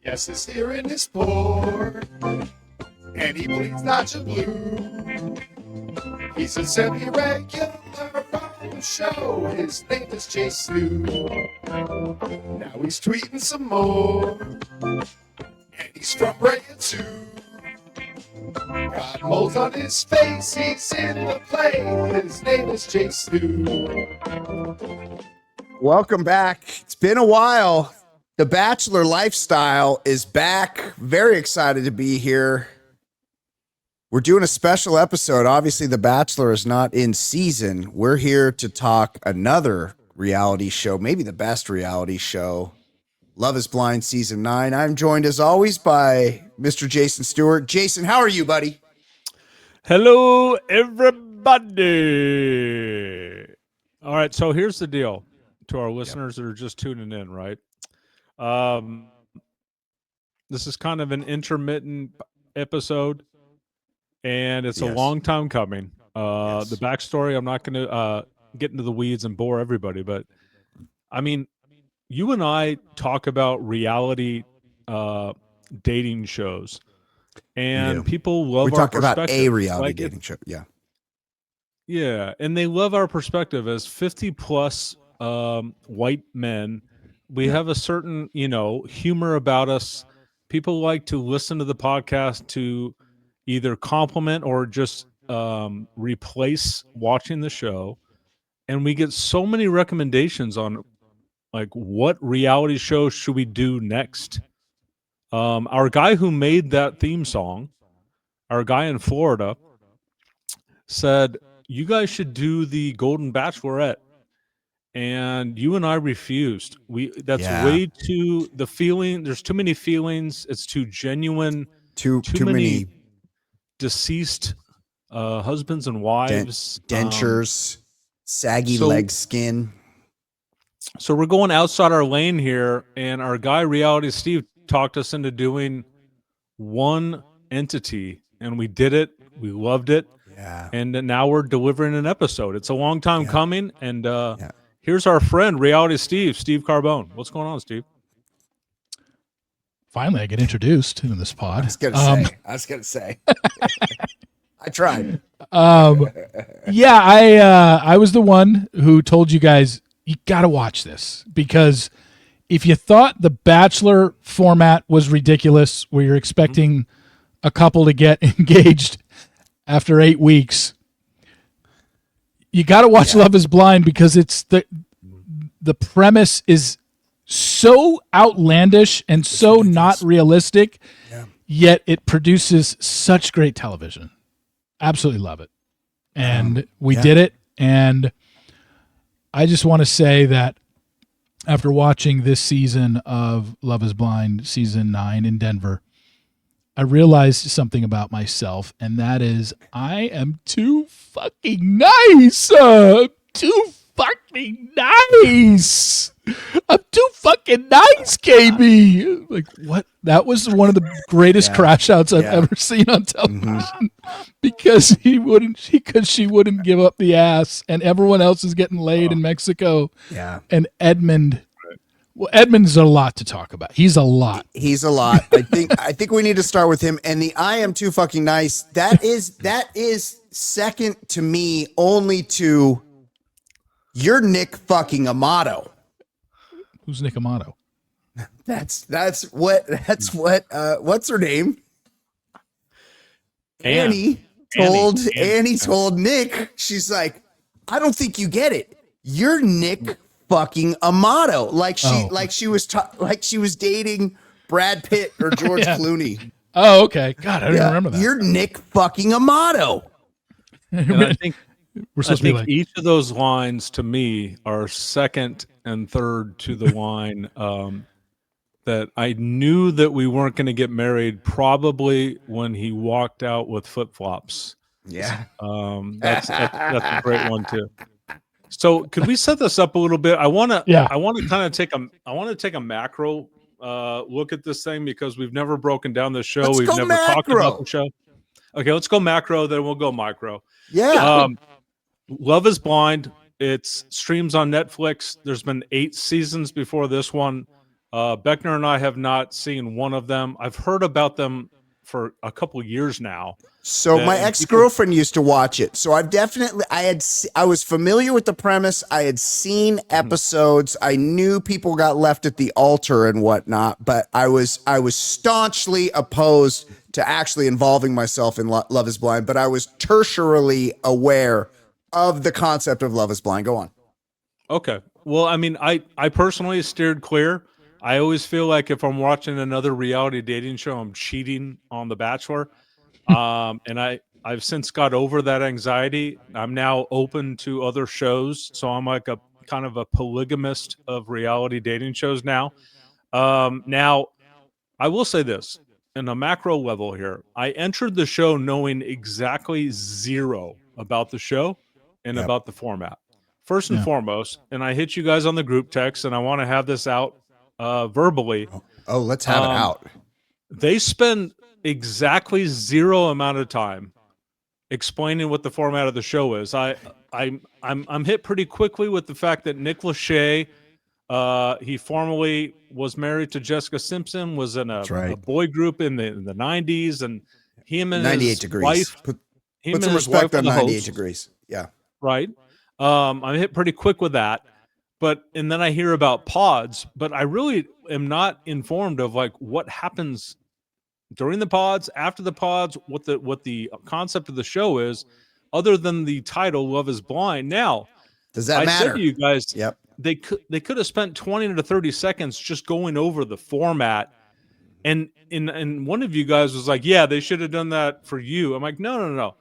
Yes, his hearing is poor, and he bleeds Nacho blue. He's a semi-regular on the show. His name is Jason. Now he's tweeting some more, and he's from Brea too. Got moles on his face, he's in the play. His name is Jason. Welcome back. It's been a while. The Bachelor Lifestyle is back. Very excited to be here. We're doing a special episode. Obviously, The Bachelor is not in season. We're here to talk another reality show, maybe the best reality show, Love is Blind Season 9. I'm joined, as always, by Mr. Jason Stewart. Jason, how are you, buddy? Hello, everybody. All right, so here's the deal to our listeners that are just tuning in, right? This is kind of an intermittent episode, and it's a long time coming. The backstory, I'm not going to get into the weeds and bore everybody, but I mean, you and I talk about reality dating shows, and people love we our talk about perspective. a reality dating show. Yeah, and they love our perspective as 50 plus white men. We have a certain, humor about us. People like to listen to the podcast to either compliment or just replace watching the show. And we get so many recommendations on like what reality show should we do next. Our guy who made that theme song, our guy in Florida, said, you guys should do the Golden Bachelorette. And you and I refused. That's way too the feeling. There's too many feelings. It's too genuine. Too many deceased husbands and wives, dentures, saggy leg skin. So we're going outside our lane here, and our guy Reality Steve talked us into doing one entity, and we did it. We loved it. Yeah. And now we're delivering an episode. It's a long time coming, and here's our friend, Reality Steve Carbone. What's going on, Steve? Finally, I get introduced in this pod. I was gonna say. I tried. I was the one who told you guys, you got to watch this, because if you thought the Bachelor format was ridiculous, where you're expecting a couple to get engaged after 8 weeks, you got to watch Love is Blind, because it's the premise is so outlandish and so not realistic, yet it produces such great television. Absolutely love it. And we did it. And I just want to say that after watching this season of Love is Blind, season 9 in Denver, I realized something about myself, and that is I am too fucking nice. Too fucking nice. I'm too fucking nice, KB. Like, what? That was one of the greatest crash outs I've ever seen on television, because she wouldn't give up the ass, and everyone else is getting laid in Mexico. Yeah. And Edmund. Well, Edmund's a lot to talk about. He's a lot. I think we need to start with him. And the I am too fucking nice. That is second to me only to you're Nick fucking Amato. Who's Nick Amato? That's what what's her name? Annie told Nick, she's like, I don't think you get it. You're Nick fucking Amato. Like she was dating Brad Pitt or George Clooney. Oh, okay. God, I didn't remember that. You're Nick fucking Amato. And I think we're supposed to be like, each of those lines to me are second and third to the line that I knew that we weren't going to get married probably when he walked out with flip-flops. Yeah. That's a great one too. So could we set this up a little bit? I want to kind of take a macro look at this thing, because we've never broken down this show. We've never talked about the show. Okay, let's go macro, then we'll go micro. Yeah. Love is Blind. It's streams on Netflix. There's been 8 seasons before this one. Beckner and I have not seen one of them. I've heard about them for a couple years now. So my And ex-girlfriend used to watch it. So I was familiar with the premise. I had seen episodes. I knew people got left at the altar and whatnot, but I was staunchly opposed to actually involving myself in Love is Blind, but I was tertiarily aware of the concept of Love is Blind. Go on. Okay. Well, I mean, I personally steered clear. I always feel like if I'm watching another reality dating show, I'm cheating on The Bachelor. And I've since got over that anxiety. I'm now open to other shows. So I'm like a kind of a polygamist of reality dating shows now. Now, I will say this in a macro level here. I entered the show knowing exactly zero about the show and about the format. First and foremost, and I hit you guys on the group text, and I want to have this out verbally. Oh, let's have it out. They spend exactly zero amount of time explaining what the format of the show is. I'm hit pretty quickly with the fact that Nick Lachey, he formerly was married to Jessica Simpson, was in a boy group in the 90s, and him and 98 his degrees. wife. Put some respect on 98 degrees. Yeah. Right. I'm hit pretty quick with that. And then I hear about pods, but I really am not informed of like what happens during the pods, after the pods, what the concept of the show is, other than the title "Love Is Blind." Now, does that matter? I said to you guys, yep, they could have spent 20 to 30 seconds just going over the format, and one of you guys was like, "Yeah, they should have done that for you." I'm like, "No.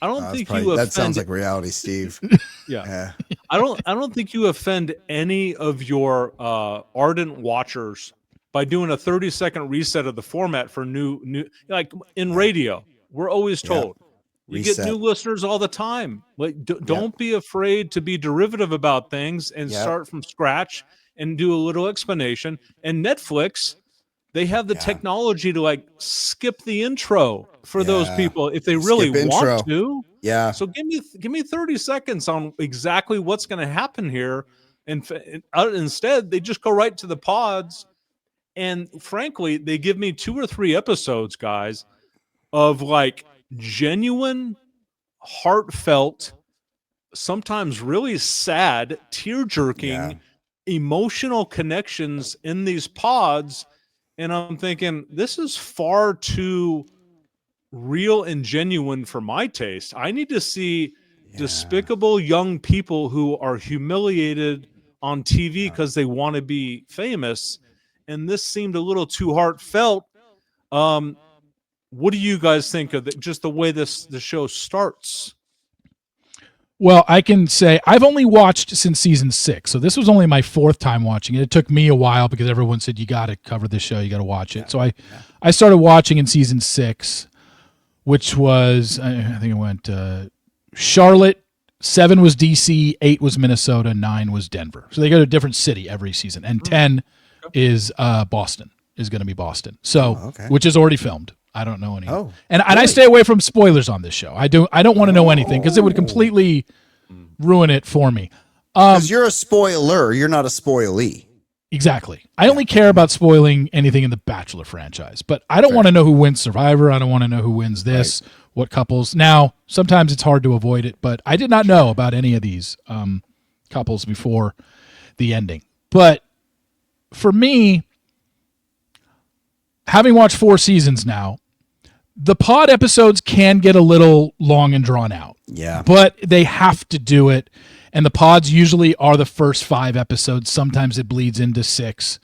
I don't think you offend." That sounds like reality, Steve. Yeah. I don't think you offend any of your ardent watchers by doing a 30-second reset of the format for new like in radio. We're always told you get new listeners all the time. Like don't be afraid to be derivative about things and start from scratch and do a little explanation. And Netflix, they have the technology to like skip the intro for those people if they really want to. Yeah. So give me 30 seconds on exactly what's going to happen here, and instead they just go right to the pods. And frankly, they give me 2 or 3 episodes, guys, of like genuine, heartfelt, sometimes really sad, tear-jerking, emotional connections in these pods. And I'm thinking, this is far too real and genuine for my taste. I need to see despicable young people who are humiliated on TV because they want to be famous. And this seemed a little too heartfelt. What do you guys think of just the way the show starts? Well, I can say I've only watched since season 6, so this was only my 4th time watching it. It took me a while because everyone said you got to cover this show, you got to watch it. So I started watching in season 6, which was I think it went Charlotte, 7 was DC, 8 was Minnesota, 9 was Denver. So they go to a different city every season, and 10 is Boston. Is going to be Boston. So which is already filmed. I don't know any. And I stay away from spoilers on this show. I don't want to know anything because it would completely ruin it for me. Because you're a spoiler, you're not a spoilee. Exactly. I only care about spoiling anything in the Bachelor franchise, but I don't want to know who wins Survivor. I don't want to know who wins this, what couples. Now, sometimes it's hard to avoid it, but I did not know about any of these couples before the ending. But for me, having watched 4 seasons now, the pod episodes can get a little long and drawn out. Yeah. But they have to do it. And the pods usually are the first 5 episodes. Sometimes it bleeds into 6.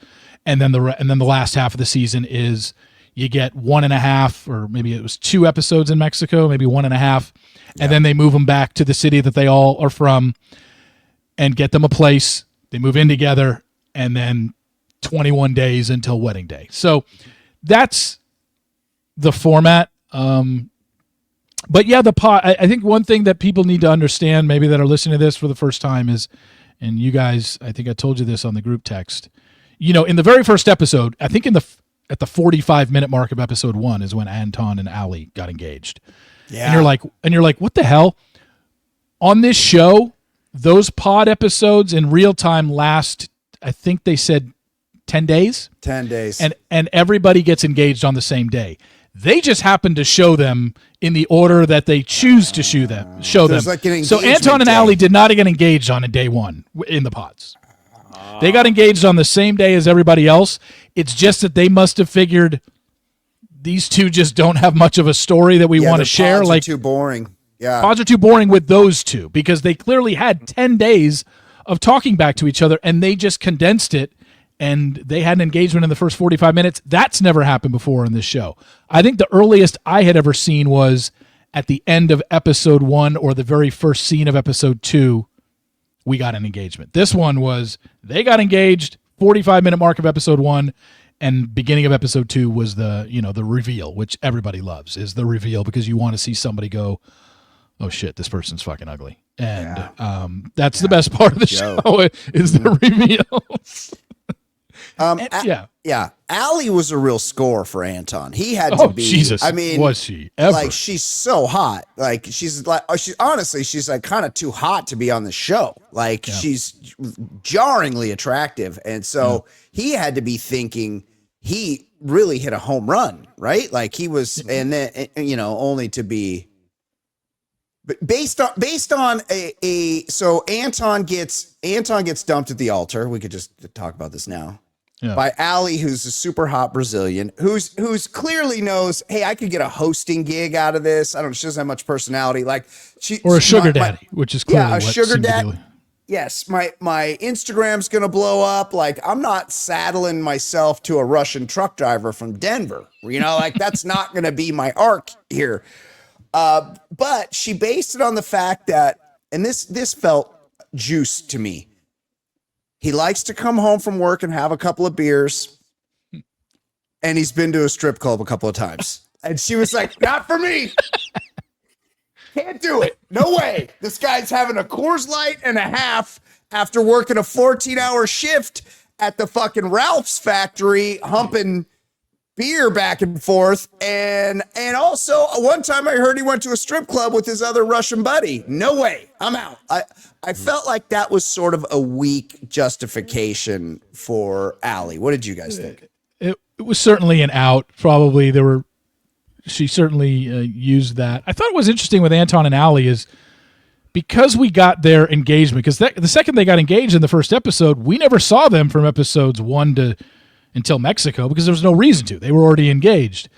And then the last half of the season is you get 1.5, or maybe it was 2 episodes in Mexico, maybe 1.5. And then they move them back to the city that they all are from and get them a place. They move in together, and then 21 days until wedding day. So that's the format. But yeah, the pod, I think one thing that people need to understand, maybe that are listening to this for the first time, is, and you guys, I think I told you this on the group text, in the very first episode, I think at the 45-minute mark of episode 1 is when Anton and Ali got engaged. Yeah. And you're like, what the hell? On this show, those pod episodes in real time last, I think they said 10 days? 10 days. And everybody gets engaged on the same day. They just happen to show them in the order that they choose to show them. Like an So engagement Anton and day. Allie did not get engaged on a day one in the pods. They got engaged on the same day as everybody else. It's just that they must have figured these two just don't have much of a story that we want to their share. pods are Like too boring. Yeah. pods are too boring with those two because they clearly had 10 days of talking back to each other and they just condensed it and they had an engagement in the first 45 minutes. That's never happened before in this show. I think the earliest I had ever seen was at the end of episode 1 or the very first scene of episode 2, we got an engagement. This one was they got engaged, 45-minute mark of episode 1, and beginning of episode 2 was the reveal, which everybody loves, is the reveal because you want to see somebody go, oh shit, this person's fucking ugly. And that's the best part of the show is the reveal. Yeah. Allie was a real score for Anton. He had to be. Jesus. I mean, was she ever? Like, she's so hot. Like, she's like kind of too hot to be on the show. Like, she's jarringly attractive. And so he had to be thinking he really hit a home run, right? Like, he was, and then, only to be. But based on so Anton gets dumped at the altar. We could just talk about this now. Yeah. By Allie, who's a super hot Brazilian, who's clearly knows, hey, I could get a hosting gig out of this. I don't know, she doesn't have much personality. Like or a sugar daddy, which is clearly a sugar daddy. Yes, my Instagram's gonna blow up. Like, I'm not saddling myself to a Russian truck driver from Denver. Like that's not gonna be my arc here. But she based it on the fact that, and this felt juice to me. He likes to come home from work and have a couple of beers, and he's been to a strip club a couple of times. And she was like, not for me. Can't do it. No way. This guy's having a Coors Light and a half after working a 14-hour shift at the fucking Ralph's factory, humping beer back and forth. And also one time I heard he went to a strip club with his other Russian buddy. No way. I'm out. I felt like that was sort of a weak justification for Allie. What did you guys think? It was certainly an out. Probably she certainly used that. I thought it was interesting with Anton and Allie is because we got their engagement, because the second they got engaged in the first episode, we never saw them from episodes 1 until Mexico because there was no reason to. They were already engaged.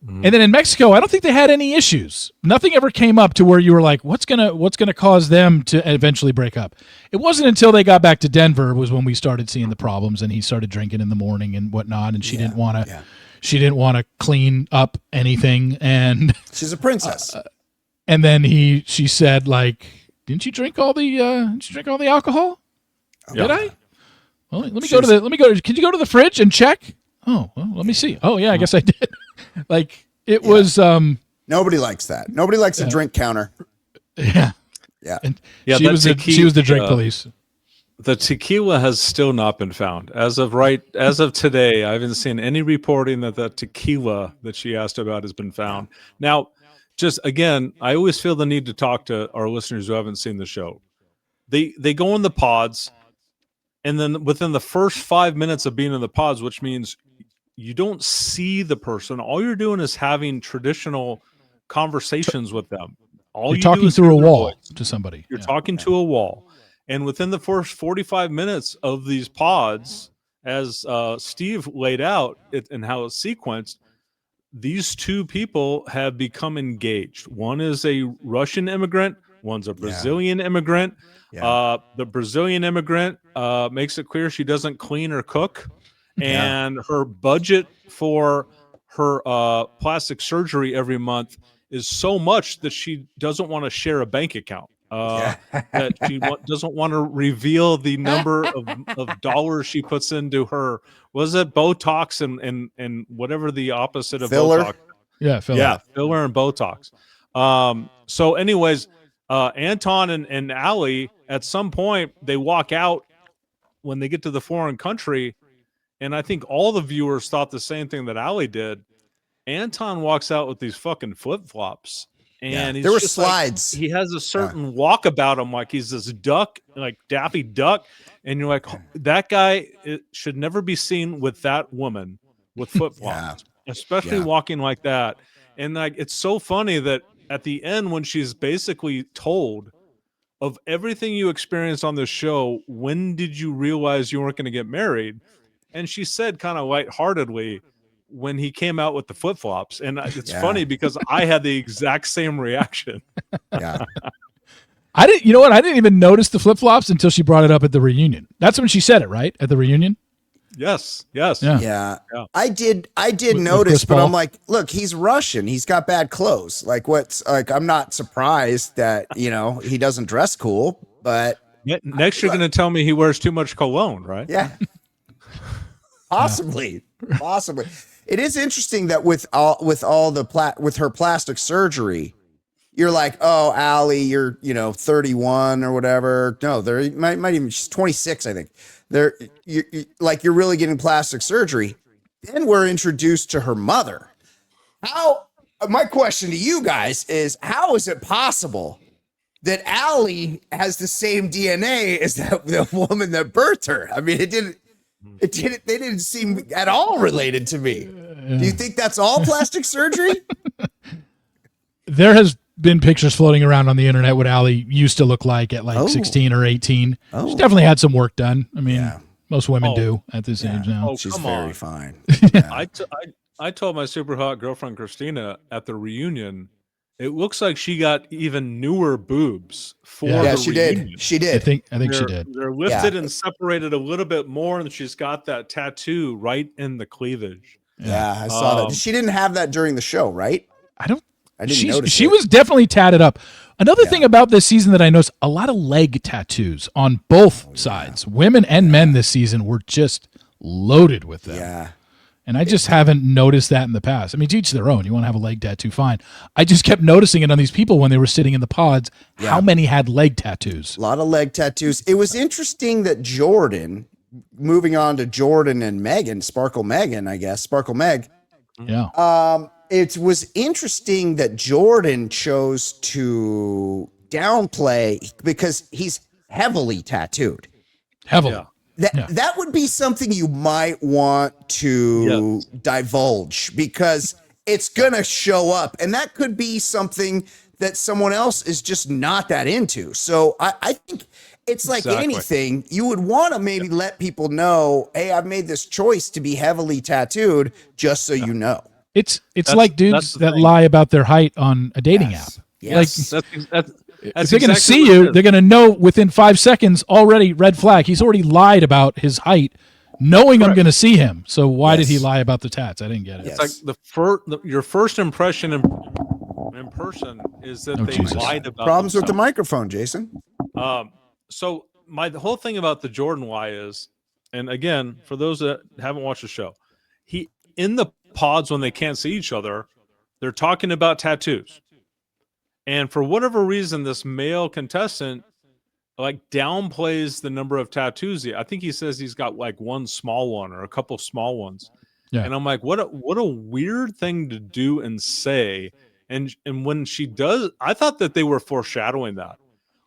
And then in Mexico, I don't think they had any issues. Nothing ever came up to where you were like, what's gonna cause them to eventually break up? It wasn't until they got back to Denver was when we started seeing the problems, and he started drinking in the morning and whatnot, and she didn't want to clean up anything, and she's a princess. And then she said, like, didn't you drink all the alcohol? Did I? Well, let me go to. Can you go to the fridge and check? Oh, well, let me see. Oh yeah, I guess I did. Like it was. Nobody likes that. Nobody likes a drink counter. Yeah. Yeah. And she was the drink police. The tequila has still not been found as of today. I haven't seen any reporting that the tequila that she asked about has been found. Now, just again, I always feel the need to talk to our listeners who haven't seen the show. They go in the pods. And then within the first 5 minutes of being in the pods, which means you don't see the person, all you're doing is having traditional conversations with them. You're talking through a wall to somebody. You're talking to a wall. And within the first 45 minutes of these pods, as Steve laid out and how it's sequenced, these two people have become engaged. One is a Russian immigrant. One's a Brazilian immigrant. Yeah. The Brazilian immigrant makes it clear she doesn't clean or cook. And her budget for her plastic surgery every month is so much that she doesn't want to share a bank account. That she doesn't want to reveal the number of dollars she puts into her, was it Botox and whatever the opposite of filler? Botox? Yeah, filler. Yeah, filler and Botox. So anyways, Anton and Allie, at some point, they walk out when they get to the foreign country, and I think all the viewers thought the same thing that Allie did. Anton walks out with these fucking flip-flops, and he's there were just slides. like, he has a certain walk about him, like he's this duck, like Daffy Duck, and you're like, that guy should never be seen with that woman with flip flops, especially walking like that. And like, it's so funny that at the end, when she's basically told, of everything you experienced on this show, when did you realize you weren't going to get married? And she said kind of lightheartedly, when he came out with the flip flops. And it's funny because I had the exact same reaction. Yeah. I didn't, you know what? I didn't even notice the flip flops until she brought it up at the reunion. That's when she said it, right? At the reunion? Yes. Yeah. I did notice, but I'm like, look, he's Russian. He's got bad clothes. Like, I'm not surprised that, he doesn't dress cool, but next you're going to tell me he wears too much cologne, right? Yeah. Possibly. It is interesting that with her plastic surgery, you're like, oh, Allie, you're 31 or whatever. No, there might even, she's 26, I think. You're really getting plastic surgery. Then we're introduced to her mother. My question to you guys is, how is it possible that Allie has the same DNA as the woman that birthed her? I mean, they didn't seem at all related to me. Do you think that's all plastic surgery? There has been pictures floating around on the internet what Allie used to look like at 16 or 18. She definitely had some work done. I mean, most women do at this age now. She's very fine. I told my super hot girlfriend Christina at the reunion, it looks like she got even newer boobs for the reunion. She did. I think she did. They're lifted and separated a little bit more, and she's got that tattoo right in the cleavage. Yeah, I saw that. She didn't have that during the show, right? I didn't notice. She was definitely tatted up. Another thing about this season that I noticed, a lot of leg tattoos on both sides. Women and men this season were just loaded with them. Yeah. And I just haven't noticed that in the past. I mean, to each their own. You want to have a leg tattoo, fine. I just kept noticing it on these people when they were sitting in the pods, how many had leg tattoos. A lot of leg tattoos. It was interesting that Jordan, moving on to Jordan and Megan, Sparkle Meg. Yeah. It was interesting that Jordan chose to downplay because he's heavily tattooed. Heavily. Yeah. That would be something you might want to divulge because it's going to show up. And that could be something that someone else is just not that into. So I think it's like anything. You would want to maybe let people know, hey, I've made this choice to be heavily tattooed just so you know. It's like dudes that lie about their height on a dating app. Yes. Like, if they're going to see you, they're going to know within 5 seconds already, red flag. He's already lied about his height, knowing I'm going to see him. So why did he lie about the tats? I didn't get it. It's like your first impression in person is that they lied about problems with the microphone, Jason. So the whole thing about the Jordan lie is, and again, for those that haven't watched the show, he in the pods when they can't see each other, they're talking about tattoos. And for whatever reason, this male contestant downplays the number of tattoos. I think he says he's got like one small one or a couple small ones. Yeah. And I'm like, what a weird thing to do and say. And when she does, I thought that they were foreshadowing that.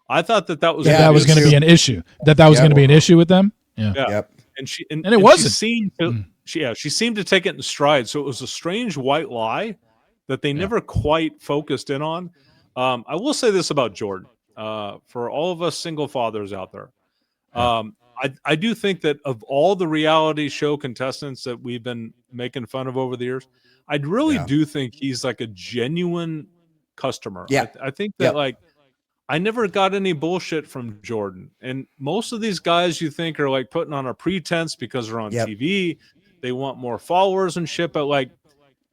I thought that was that was going to be an issue. That was going to be an issue with them. Yeah. Yep. And it wasn't. She seemed to take it in stride. So it was a strange white lie that they never quite focused in on. I will say this about Jordan, for all of us single fathers out there. I do think that of all the reality show contestants that we've been making fun of over the years, I really do think he's like a genuine customer. Yeah. I think that I never got any bullshit from Jordan. And most of these guys you think are like putting on a pretense because they're on TV. They want more followers and shit. But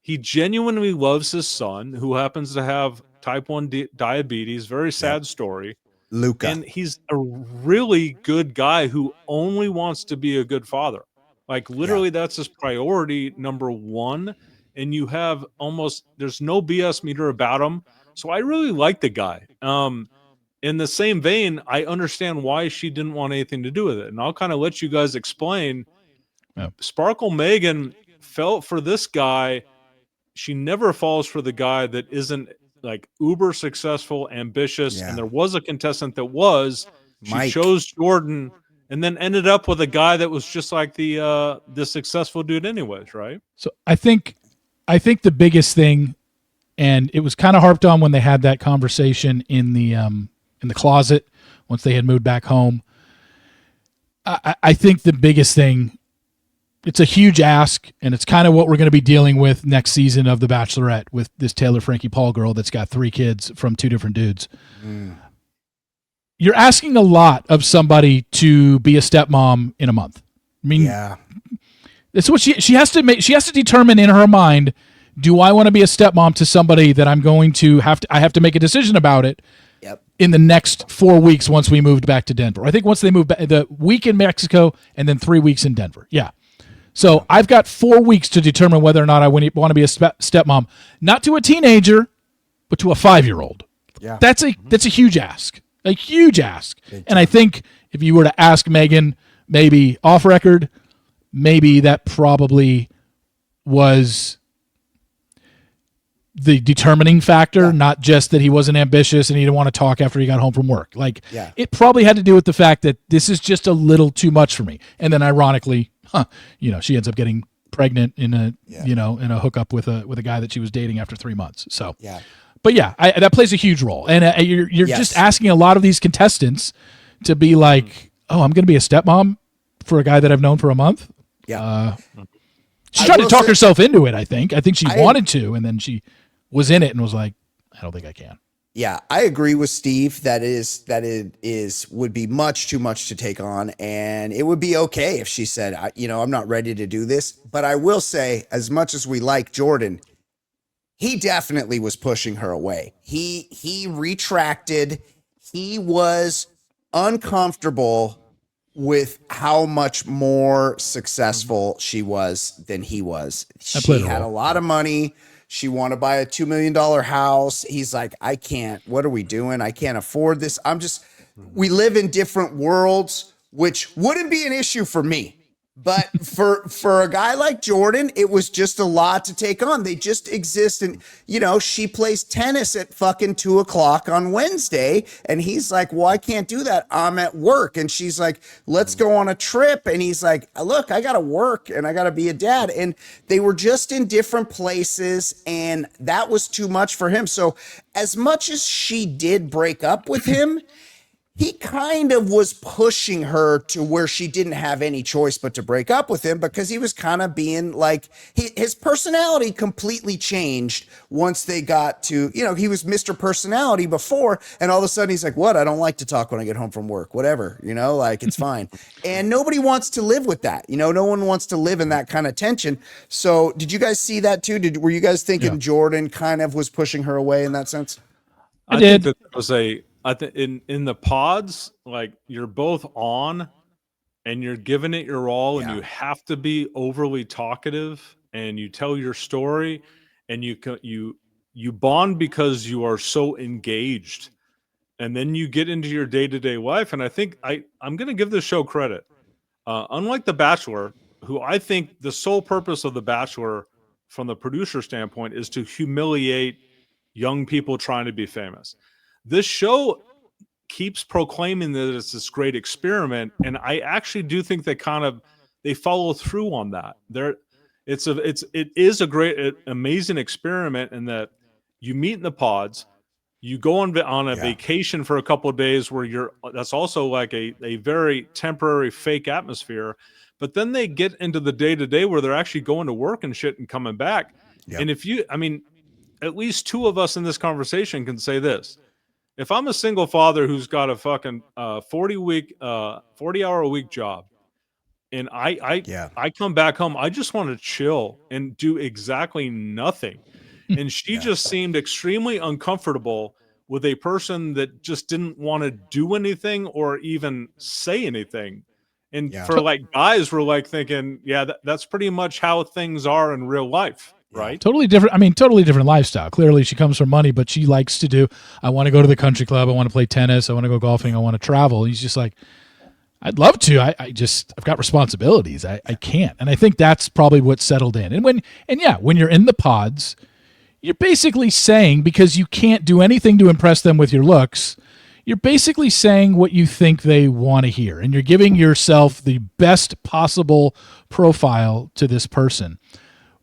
he genuinely loves his son, who happens to have type 1 diabetes. Very sad story. Luca. And he's a really good guy who only wants to be a good father. Literally, that's his priority number one. And you have there's no BS meter about him. So I really like the guy. In the same vein, I understand why she didn't want anything to do with it. And I'll kind of let you guys explain. Sparkle Megan felt for this guy. She never falls for the guy that isn't like uber successful, ambitious, Yeah. and there was a contestant that was. She Mike. chose Jordan, and then ended up with a guy that was just like the successful dude, anyways, right? So I think the biggest thing, and it was kind of harped on when they had that conversation in the closet once they had moved back home. I think the biggest thing, it's a huge ask, and it's kind of what we're going to be dealing with next season of The Bachelorette with this Taylor Frankie Paul girl that's got 3 kids from 2 different dudes. You're asking a lot of somebody to be a stepmom in a month. I mean, Yeah. it's what she has to make. She has to determine in her mind, do I want to be a stepmom to somebody that I'm going to have to make a decision about it Yep. in the next 4 weeks once we moved back to Denver. I think once they moved back, the week in Mexico and then 3 weeks in Denver. Yeah. So I've got 4 weeks to determine whether or not I want to be a stepmom, not to a teenager, but to a 5-year-old. Yeah. That's a huge ask, a huge ask. And I think if you were to ask Megan, maybe off record, maybe that probably was the determining factor, not just that he wasn't ambitious and he didn't want to talk after he got home from work. Like, it probably had to do with the fact that this is just a little too much for me. And then ironically, she ends up getting pregnant in a hookup with a guy that she was dating after 3 months. So, but that plays a huge role. And you're just asking a lot of these contestants to be like, oh, I'm going to be a stepmom for a guy that I've known for a month. Yeah. She tried to talk herself into it, I think. I think she wanted to, and then she was in it and was like, I don't think I can. Yeah, I agree with Steve that it would be much too much to take on, and it would be okay if she said, I'm not ready to do this. But I will say, as much as we like Jordan, he definitely was pushing her away. He retracted. He was uncomfortable with how much more successful she was than he was. She had a lot of money. She wanted to buy a $2 million house. He's like, I can't. What are we doing? I can't afford this. We live in different worlds, which wouldn't be an issue for me. But for a guy like Jordan, it was just a lot to take on. They just exist. And, she plays tennis at fucking 2:00 on Wednesday. And he's like, well, I can't do that. I'm at work. And she's like, let's go on a trip. And he's like, look, I got to work and I got to be a dad. And they were just in different places. And that was too much for him. So as much as she did break up with him, he kind of was pushing her to where she didn't have any choice but to break up with him, because he was kind of being like, his personality completely changed once they got to, he was Mr. Personality before, and all of a sudden he's like, what? I don't like to talk when I get home from work, whatever, it's fine. And nobody wants to live with that. No one wants to live in that kind of tension. So did you guys see that too? Were you guys thinking Jordan kind of was pushing her away in that sense? I did. Think that was I think in the pods, like, you're both on and you're giving it your all, and you have to be overly talkative, and you tell your story, and you bond because you are so engaged, and then you get into your day-to-day life. And I think I'm going to give this show credit. Unlike The Bachelor, who I think the sole purpose of The Bachelor from the producer standpoint is to humiliate young people trying to be famous. This show keeps proclaiming that it's this great experiment, and I actually do think they follow through on that. It is a great, amazing experiment in that you meet in the pods, you go on a vacation for a couple of days where that's also like a very temporary fake atmosphere, but then they get into the day-to-day where they're actually going to work and shit and coming back. And at least 2 of us in this conversation can say this. If I'm a single father who's got a fucking 40-hour a week job, and I come back home, I just want to chill and do exactly nothing. And she just seemed extremely uncomfortable with a person that just didn't want to do anything or even say anything. And for like guys, we're like thinking, that's pretty much how things are in real life. Right. Totally different. Totally different lifestyle. Clearly she comes from money, but she likes to I want to go to the country club. I want to play tennis. I want to go golfing. I want to travel. He's just like, I'd love to. I've got responsibilities. I can't. And I think that's probably what settled in. And when you're in the pods, you're basically saying, because you can't do anything to impress them with your looks, you're basically saying what you think they want to hear, and you're giving yourself the best possible profile to this person.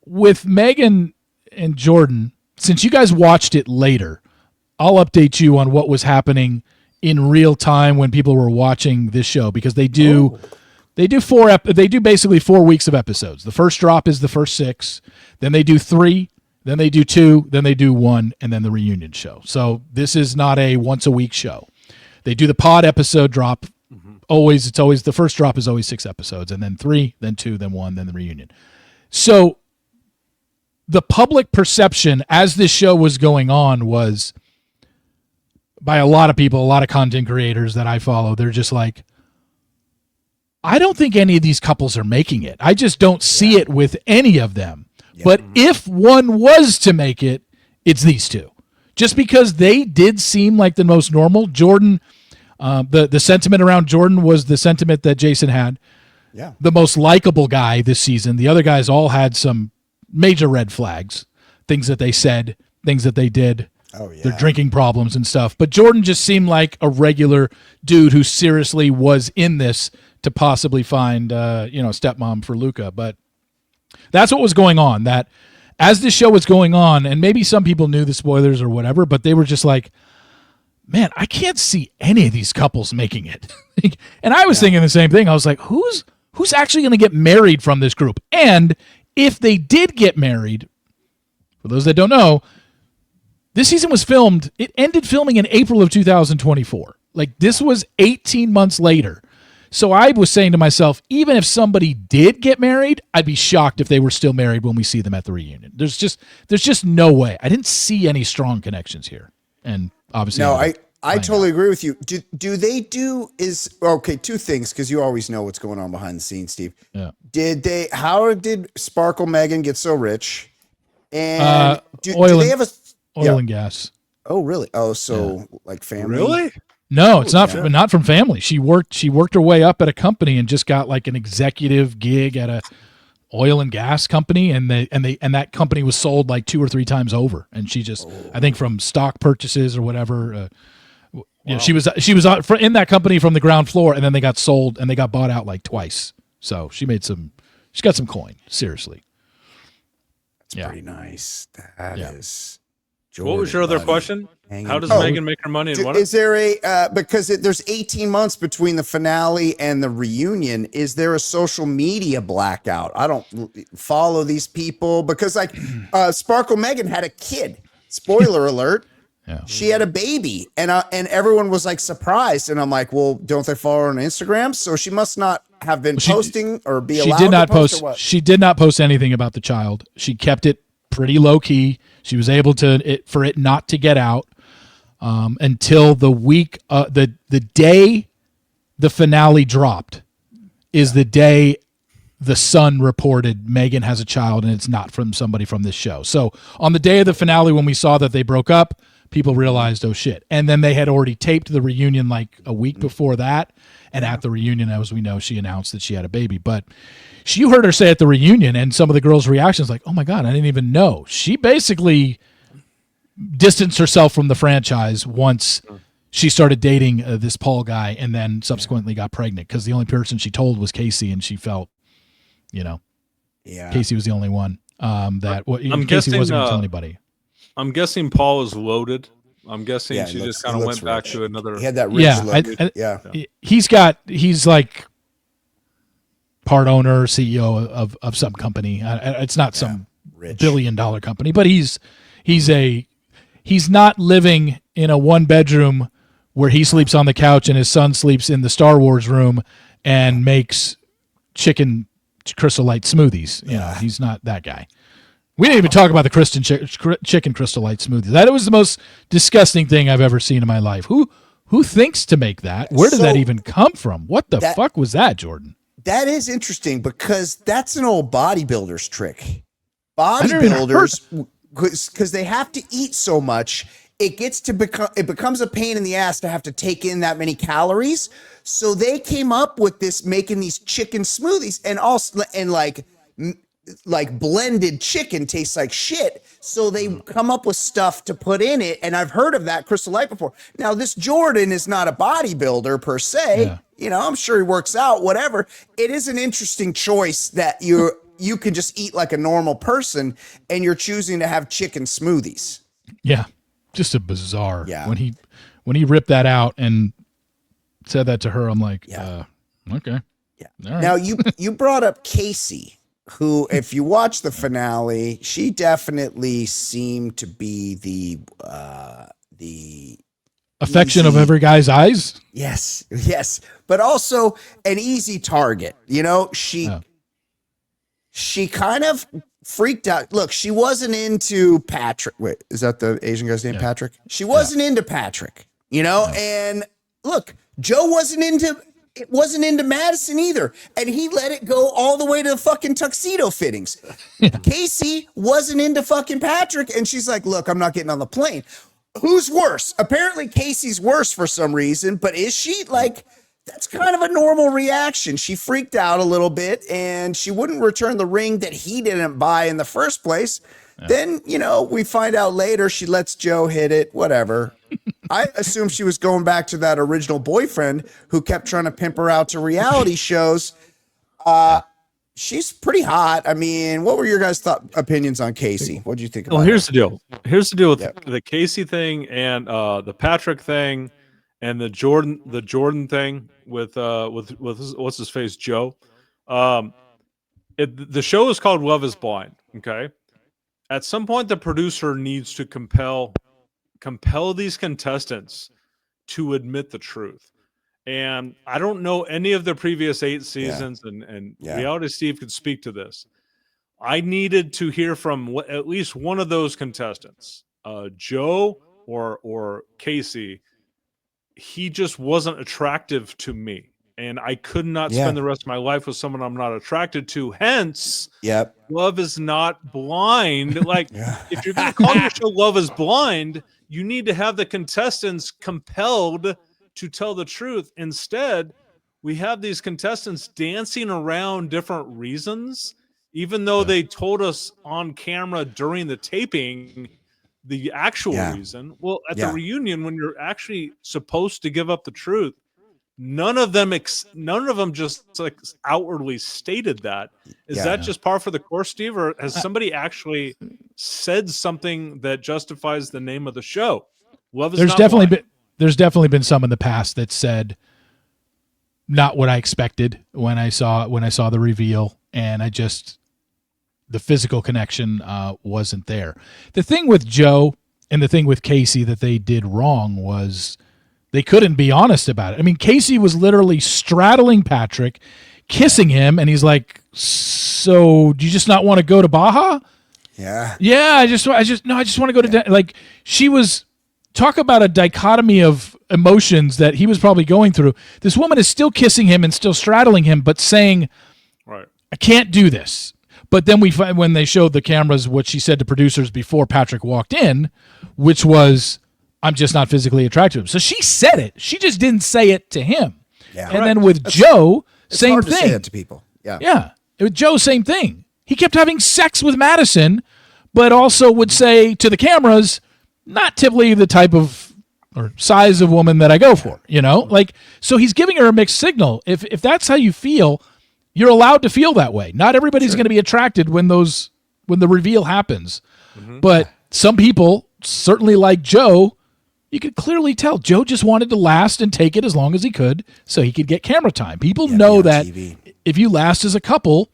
With Megan and Jordan, since you guys watched it later, I'll update you on what was happening in real time when people were watching this show, because they do basically 4 weeks of episodes. The first drop is the first 6, then they do 3, then they do 2, then they do 1, and then the reunion show. So this is not a once a week show. They do the pod episode drop. It's always the first drop is always 6 episodes, and then 3, then 2, then 1, then the reunion. So the public perception as this show was going on was, by a lot of people, a lot of content creators that I follow, they're just like, I don't think any of these couples are making it. I just don't see it with any of them. Yeah. But if one was to make it, it's these two. Just because they did seem like the most normal. Jordan, the sentiment around Jordan was the sentiment that Jason had. Yeah. The most likable guy this season. The other guys all had some major red flags, things that they said, things that they did. Oh, yeah. Their drinking problems and stuff. But Jordan just seemed like a regular dude who seriously was in this to possibly find, stepmom for Luca. But that's what was going on. That as this show was going on, and maybe some people knew the spoilers or whatever, but they were just like, man, I can't see any of these couples making it. And I was thinking the same thing. I was like, who's actually going to get married from this group? And if they did get married, for those that don't know, this season was filmed. It ended filming in April of 2024. Like, this was 18 months later. So I was saying to myself, even if somebody did get married, I'd be shocked if they were still married when we see them at the reunion. There's just no way. I didn't see any strong connections here. And obviously, no, I totally agree with you. Do they do is okay? 2 things, because you always know what's going on behind the scenes, Steve. Yeah. How did Sparkle Megan get so rich? And do they have oil and gas? Oh, really? Oh, so like family? Really? No, it's not. Not from family. She worked her way up at a company and just got like an executive gig at a oil and gas company, and that company was sold like 2 or 3 times over. And she just, I think, from stock purchases or whatever. She was in that company from the ground floor, and then they got sold and they got bought out like twice. So she got some coin. Seriously, that's pretty nice. That is. Jordan, what was your other question? How does Megan make her money? And is there because there's 18 months between the finale and the reunion? Is there a social media blackout? I don't follow these people because like Sparkle Megan had a kid. Spoiler alert. Yeah. She had a baby, and everyone was like surprised. And I'm like, well, don't they follow her on Instagram? So she must not have been posting or be allowed to post. She did not post anything about the child. She kept it pretty low key. She was able for it not to get out until the week, the day the finale dropped is the day the Sun reported Megan has a child and it's not from somebody from this show. So on the day of the finale, when we saw that they broke up, people realized, oh shit. And then they had already taped the reunion like a week before that. And at the reunion, as we know, she announced that she had a baby. But you heard her say at the reunion, and some of the girls' reactions like, oh my God, I didn't even know. She basically distanced herself from the franchise once she started dating this Paul guy, and then subsequently got pregnant, because the only person she told was Casey, and she felt, Casey was the only one Casey wasn't going to tell anybody. I'm guessing Paul is loaded. I'm guessing she just kind of went back to another. He had that rich look. He's like part owner, CEO of some company. It's not some billion-dollar company, but he's not living in a 1-bedroom where he sleeps on the couch and his son sleeps in the Star Wars room and makes chicken Crystal Light smoothies. He's not that guy. We didn't even talk about the chicken Crystal Light smoothies. That was the most disgusting thing I've ever seen in my life. Who thinks to make that? Where did that even come from? What the fuck was that, Jordan? That is interesting, because that's an old bodybuilder's trick. Bodybuilders, because they have to eat so much, it becomes a pain in the ass to have to take in that many calories. So they came up with this, making these chicken smoothies, and like blended chicken tastes like shit. So they come up with stuff to put in it. And I've heard of that Crystal Light before. Now, this Jordan is not a bodybuilder per se. Yeah. You know, I'm sure he works out, whatever. It is an interesting choice that you can just eat like a normal person, and you're choosing to have chicken smoothies. Yeah. Just a bizarre. Yeah. When he ripped that out and said that to her, I'm like, okay. Yeah. All right. Now you brought up Casey, who, if you watch the finale, she definitely seemed to be the Affection of easy- every guy's eyes. yes, but also an easy target. You know, she kind of freaked out. Look, she wasn't into Patrick. Wait, is that the Asian guy's name, Patrick? She wasn't into Patrick, you know, and look, Joe wasn't into Madison either. And he let it go all the way to the fucking tuxedo fittings. Casey wasn't into fucking Patrick. And she's like, look, I'm not getting on the plane. Who's worse? Apparently Casey's worse for some reason, but is she? Like, that's kind of a normal reaction. She freaked out a little bit, and she wouldn't return the ring that he didn't buy in the first place. Then, you know, we find out later she lets Joe hit it, whatever. I assume she was going back to that original boyfriend who kept trying to pimp her out to reality shows. She's pretty hot. I mean, what were your guys' opinions on Casey? What do you think about Well, here's her? the deal. Here's the deal with the Casey thing and the Patrick thing and the Jordan thing with what's his face, Joe. The show is called Love is Blind. Okay. At some point, the producer needs to compel these contestants to admit the truth. And I don't know any of the previous 8 seasons, and Reality Steve could speak to this. I needed to hear from at least one of those contestants, Joe or Casey. He just wasn't attractive to me. And I could not spend the rest of my life with someone I'm not attracted to. Hence, Love is Not Blind. Like, if you're going to call your show Love is Blind, you need to have the contestants compelled to tell the truth. Instead, we have these contestants dancing around different reasons, even though they told us on camera during the taping the actual reason. Well, at the reunion, when you're actually supposed to give up the truth, none of them just like outwardly stated that. Is that just par for the course, Steve, or has somebody actually said something that justifies the name of the show? Love is There's Not definitely Blind. there's definitely been some in the past that said not what I expected when I saw the reveal, and the physical connection wasn't there. The thing with Joe and the thing with Casey that they did wrong was they couldn't be honest about it. I mean, Casey was literally straddling Patrick, kissing him, and he's like, "So, do you just not want to go to Baja?" Yeah. Yeah, I just want to go to like she was. Talk about a dichotomy of emotions that he was probably going through. This woman is still kissing him and still straddling him, but saying, Right. I can't do this. But then we find when they showed the cameras what she said to producers before Patrick walked in, which was, I'm just not physically attracted to him. So she said it. She just didn't say it to him. Yeah. And then with Joe, It's same hard to say thing. that to people. Yeah. Yeah. With Joe, same thing. He kept having sex with Madison, but also would say to the cameras, not typically the type of or size of woman that I go for, you know? Like, so he's giving her a mixed signal. If that's how you feel, you're allowed to feel that way. Not everybody's going to be attracted when the reveal happens. But some people, certainly like Joe, you could clearly tell Joe just wanted to last and take it as long as he could so he could get camera time. People know that if you last as a couple,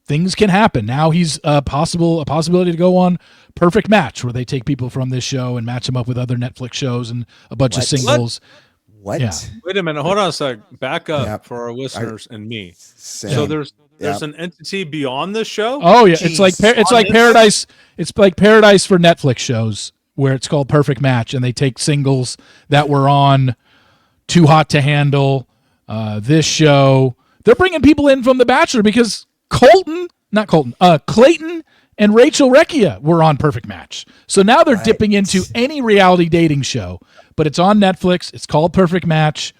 things can happen. Now he's a possibility to go on Perfect Match, where they take people from this show and match them up with other Netflix shows and a bunch of singles. What? Yeah. Wait a minute. Hold on a sec. Back up for our listeners and me. So there's an entity beyond this show. Oh yeah, it's like Netflix? Paradise. It's like Paradise for Netflix shows, where it's called Perfect Match, and they take singles that were on Too Hot to Handle, this show. They're bringing people in from The Bachelor because Clayton and Rachel Recchia were on Perfect Match. So now they're dipping into any reality dating show, but it's on Netflix. It's called Perfect Match.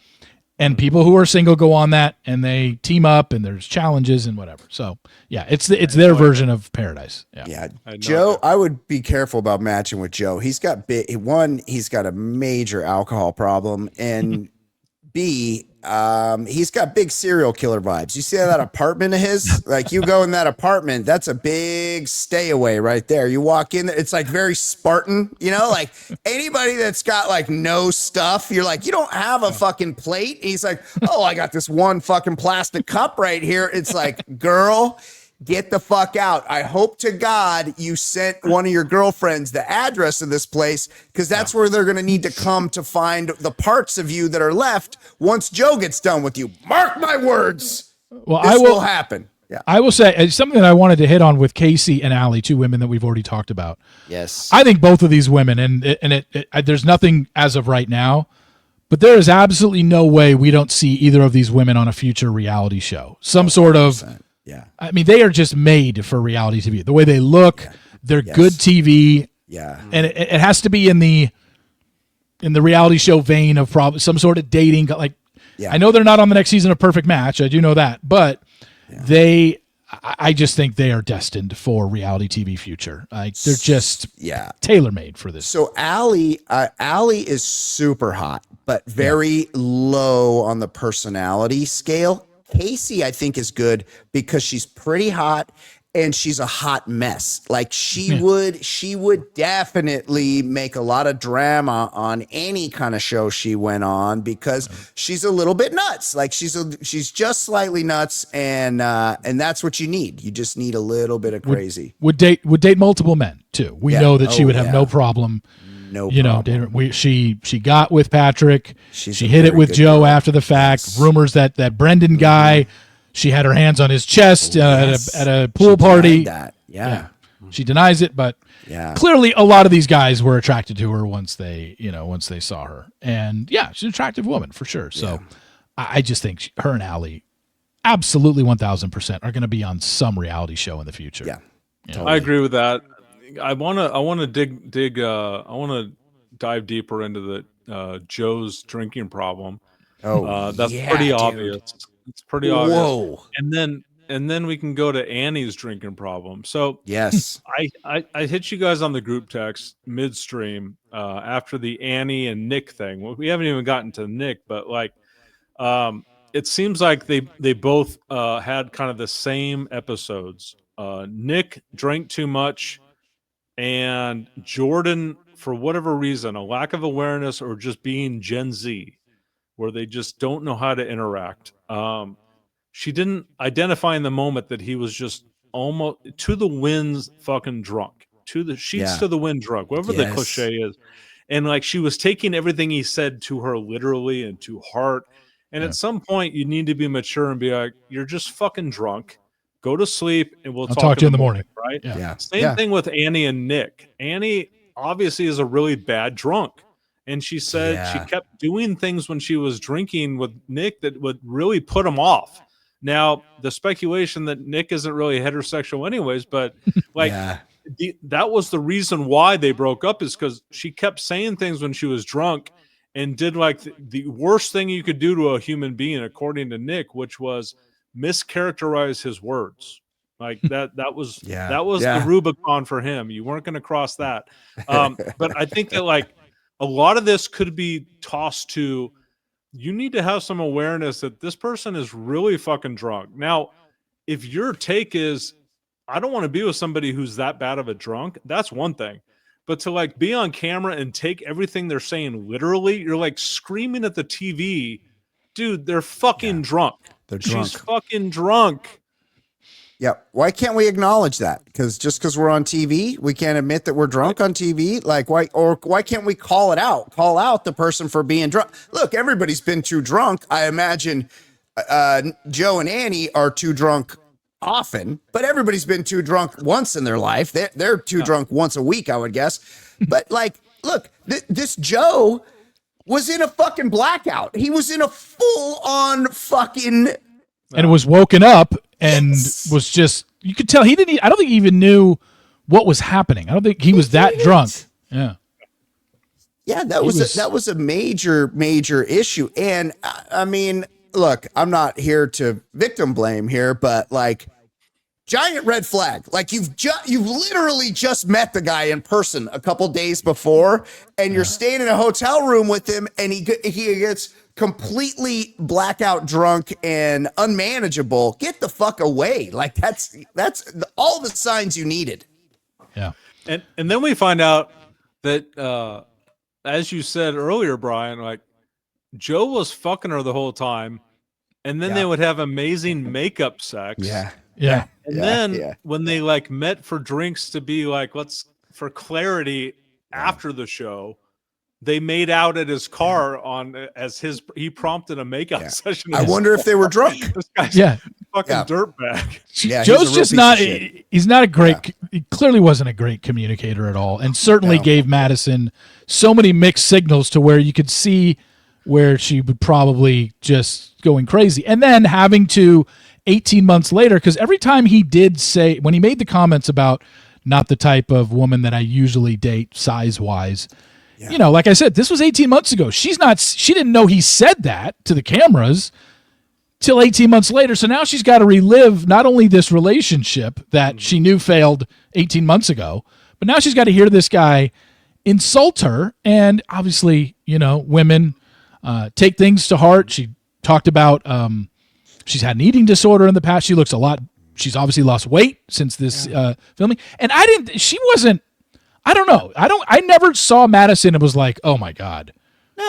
And people who are single go on that, and they team up, and there's challenges and whatever. So yeah, it's their version of Paradise. Yeah. Joe, I would be careful about matching with Joe. He's got he's got a major alcohol problem, and B, he's got big serial killer vibes. You see that apartment of his? Like, you go in that apartment, that's a big stay away right there. You walk in, it's like very Spartan, like anybody that's got like no stuff, you're like, you don't have a fucking plate. He's like, oh, I got this one fucking plastic cup right here. It's like, girl, get the fuck out. I hope to God you sent one of your girlfriends the address of this place, because that's where they're going to need to come to find the parts of you that are left once Joe gets done with you. Mark my words. Well, this will happen. Yeah. I will say it's something that I wanted to hit on with Casey and Allie, two women that we've already talked about. Yes. I think both of these women, and there's nothing as of right now, but there is absolutely no way we don't see either of these women on a future reality show. Some sort of... Yeah. I mean, they are just made for reality TV. The way they look, they're good TV. Yeah. And it has to be in the reality show vein of probably some sort of dating. Like, I know they're not on the next season of Perfect Match. I do know that. But I just think they are destined for reality TV future. Like, they're just tailor-made for this. So Allie is super hot, but very low on the personality scale. Casey, I think, is good because she's pretty hot and she's a hot mess. Like, she would definitely make a lot of drama on any kind of show she went on, because she's a little bit nuts. Like, she's just slightly nuts, and that's what you need. You just need a little bit of crazy. Would date multiple men too. We know that she would have no problem. She got with Patrick. She hit it with Joe after the fact. Rumors that Brendan guy, she had her hands on his chest at a pool party. She denies it, but clearly a lot of these guys were attracted to her once they saw her. And she's an attractive woman for sure. So I just think her and Allie absolutely 1000% are going to be on some reality show in the future. Yeah. Totally. I agree with that. I want to dive deeper into the Joe's drinking problem. That's pretty obvious. It's pretty obvious. Whoa. And then we can go to Annie's drinking problem. So yes, I hit you guys on the group text midstream after the Annie and Nick thing. Well, we haven't even gotten to Nick, but it seems like they both had kind of the same episodes. Nick drank too much, and Jordan, for whatever reason, a lack of awareness or just being Gen Z, where they just don't know how to interact. She didn't identify in the moment that he was just almost to the winds fucking drunk, to the sheets to the wind drunk, whatever the cliche is. And like, she was taking everything he said to her literally and to heart. And at some point you need to be mature and be like, you're just fucking drunk. Go to sleep, and I'll talk to you in the morning. Right? Yeah. Same thing with Annie and Nick. Annie obviously is a really bad drunk, and she said she kept doing things when she was drinking with Nick that would really put him off. Now, the speculation that Nick isn't really heterosexual anyways, but that was the reason why they broke up, is because she kept saying things when she was drunk and did like the worst thing you could do to a human being, according to Nick, which was mischaracterize his words. Like that was the Rubicon for him. You weren't going to cross that. But I think that like a lot of this could be tossed to, you need to have some awareness that this person is really fucking drunk. Now, if your take is, I don't want to be with somebody who's that bad of a drunk, that's one thing. But to like be on camera and take everything they're saying literally, you're like screaming at the TV, dude, they're fucking drunk. They're drunk. She's fucking drunk. Yeah. Why can't we acknowledge that? Because we're on TV, we can't admit that we're drunk on TV. Like, why can't we call it out? Call out the person for being drunk. Look, everybody's been too drunk. I imagine Joe and Annie are too drunk often, but everybody's been too drunk once in their life. They're too drunk once a week, I would guess. But like, look, this Joe was in a fucking blackout. He was in a full-on fucking... And was woken up and was just... You could tell he didn't... I don't think he even knew what was happening. I don't think he was that drunk. Yeah. Yeah, that was a major issue. And I mean, look, I'm not here to victim blame here, but like, giant red flag. Like you've literally just met the guy in person a couple days before, and you're staying in a hotel room with him, and he gets completely blackout drunk and unmanageable. Get the fuck away. Like that's all the signs you needed. Yeah. And then we find out that as you said earlier, Brian, like Joe was fucking her the whole time, and then they would have amazing makeup sex. Yeah. And then when they like met for drinks to be like, for clarity after the show, they made out at his car he prompted a makeout session. I wonder if they were drunk. This guy's fucking dirtbag. Yeah, Joe's just not, he's not a great, he clearly wasn't a great communicator at all. And certainly gave Madison so many mixed signals to where you could see where she would probably just going crazy. And then having to 18 months later, because every time he did say, when he made the comments about not the type of woman that I usually date size-wise, you know, like I said, this was 18 months ago. She didn't know he said that to the cameras till 18 months later. So now she's got to relive not only this relationship that she knew failed 18 months ago, but now she's got to hear this guy insult her. And obviously, you know, women take things to heart. She talked about she's had an eating disorder in the past. She's obviously lost weight since this filming. And I don't know. I never saw Madison and was like, oh my God,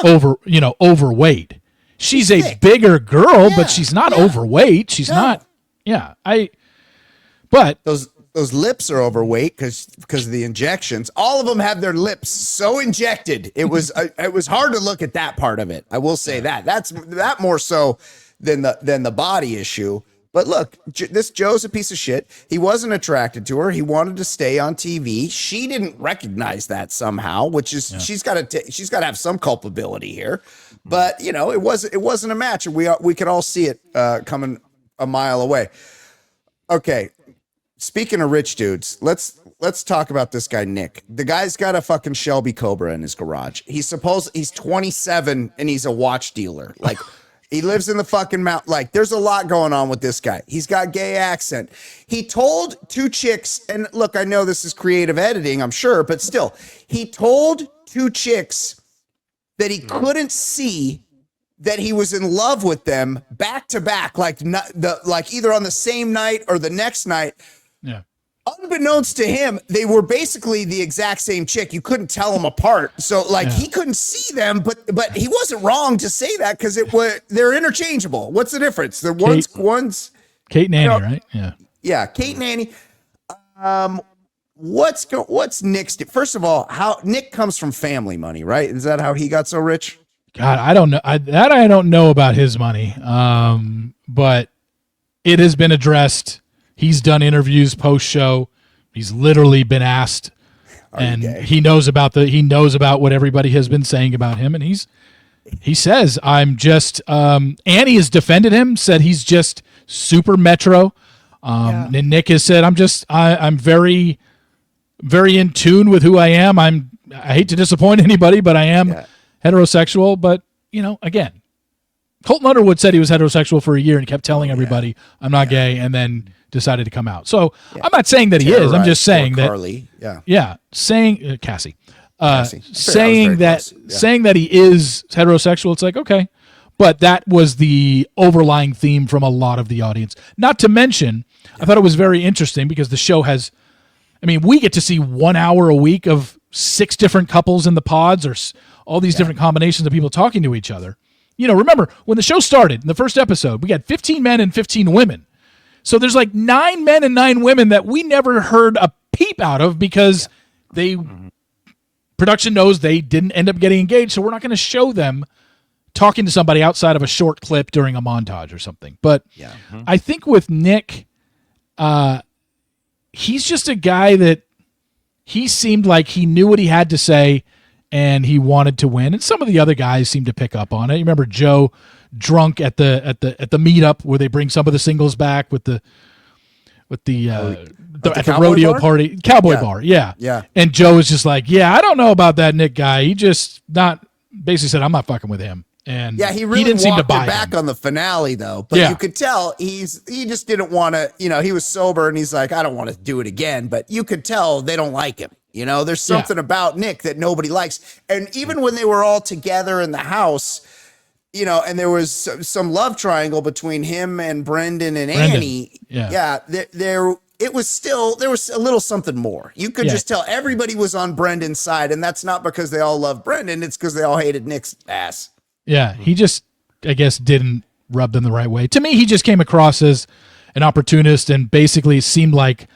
overweight. She's a bigger girl, but she's not overweight. She's not. Yeah. But those lips are overweight because of the injections. All of them have their lips so injected. It was hard to look at that part of it. I will say that's more so than the body issue. But look, this Joe's a piece of shit. He wasn't attracted to her. He wanted to stay on TV. She didn't recognize that somehow, which is she's got to have some culpability here. But you know, it wasn't a match, and we could all see it coming a mile away. Okay, speaking of rich dudes, let's talk about this guy Nick. The guy's got a fucking Shelby Cobra in his garage. He's 27 and he's a watch dealer. Like. He lives in the fucking mountain. Like, there's a lot going on with this guy. He's got gay accent. He told two chicks, and look, I know this is creative editing, I'm sure, but still, he told two chicks that he couldn't see that he was in love with them back to back, like either on the same night or the next night. Yeah. Unbeknownst to him, they were basically the exact same chick. You couldn't tell them apart. So he couldn't see them, but he wasn't wrong to say that because they're interchangeable. What's the difference? They're one's Kate and Annie, right? Yeah. Yeah, Kate and Annie. What's Nick's? First of all, how Nick comes from family money, right? Is that how he got so rich? God, I don't know. I don't know about his money. But it has been addressed. He's done interviews post-show. He's literally been asked, and he knows about what everybody has been saying about him. And he says, "I'm just." Annie has defended him, said he's just super metro. And Nick has said, I'm very, very in tune with who I am. I hate to disappoint anybody, but I am heterosexual. But you know, again, Colton Underwood said he was heterosexual for a year and kept telling everybody I'm not gay, and then decided to come out. So I'm not saying that he is. I'm just saying that Carly. Saying Cassie. Saying that he is heterosexual. It's like, okay, but that was the overlying theme from a lot of the audience. Not to mention, I thought it was very interesting because the show has, we get to see 1 hour a week of 6 different couples in the pods or all these different combinations of people talking to each other. You know, remember when the show started in the first episode, we got 15 men and 15 women. So there's like 9 men and 9 women that we never heard a peep out of because production knows they didn't end up getting engaged. So we're not going to show them talking to somebody outside of a short clip during a montage or something. But I think with Nick, he's just a guy that he seemed like he knew what he had to say and he wanted to win. And some of the other guys seemed to pick up on it. You remember Joe drunk at the meetup where they bring some of the singles back with with the the at the cowboy rodeo bar? party, cowboy Yeah. bar. Yeah. Yeah. And Joe was just like, yeah, I don't know about that Nick guy. He just basically said, I'm not fucking with him. And Yeah, he really didn't seem to walked buy it back him. on the finale, though. But Yeah. you could tell he just didn't want to, he was sober and he's like, I don't want to do it again. But you could tell they don't like him. There's something about Nick that nobody likes. And even when they were all together in the house, and there was some love triangle between him and Brendan and Annie. Yeah. There was a little something more. You could just tell everybody was on Brendan's side. And that's not because they all loved Brendan. It's because they all hated Nick's ass. Yeah, he just, I guess, didn't rub them the right way. To me, he just came across as an opportunist and basically seemed like,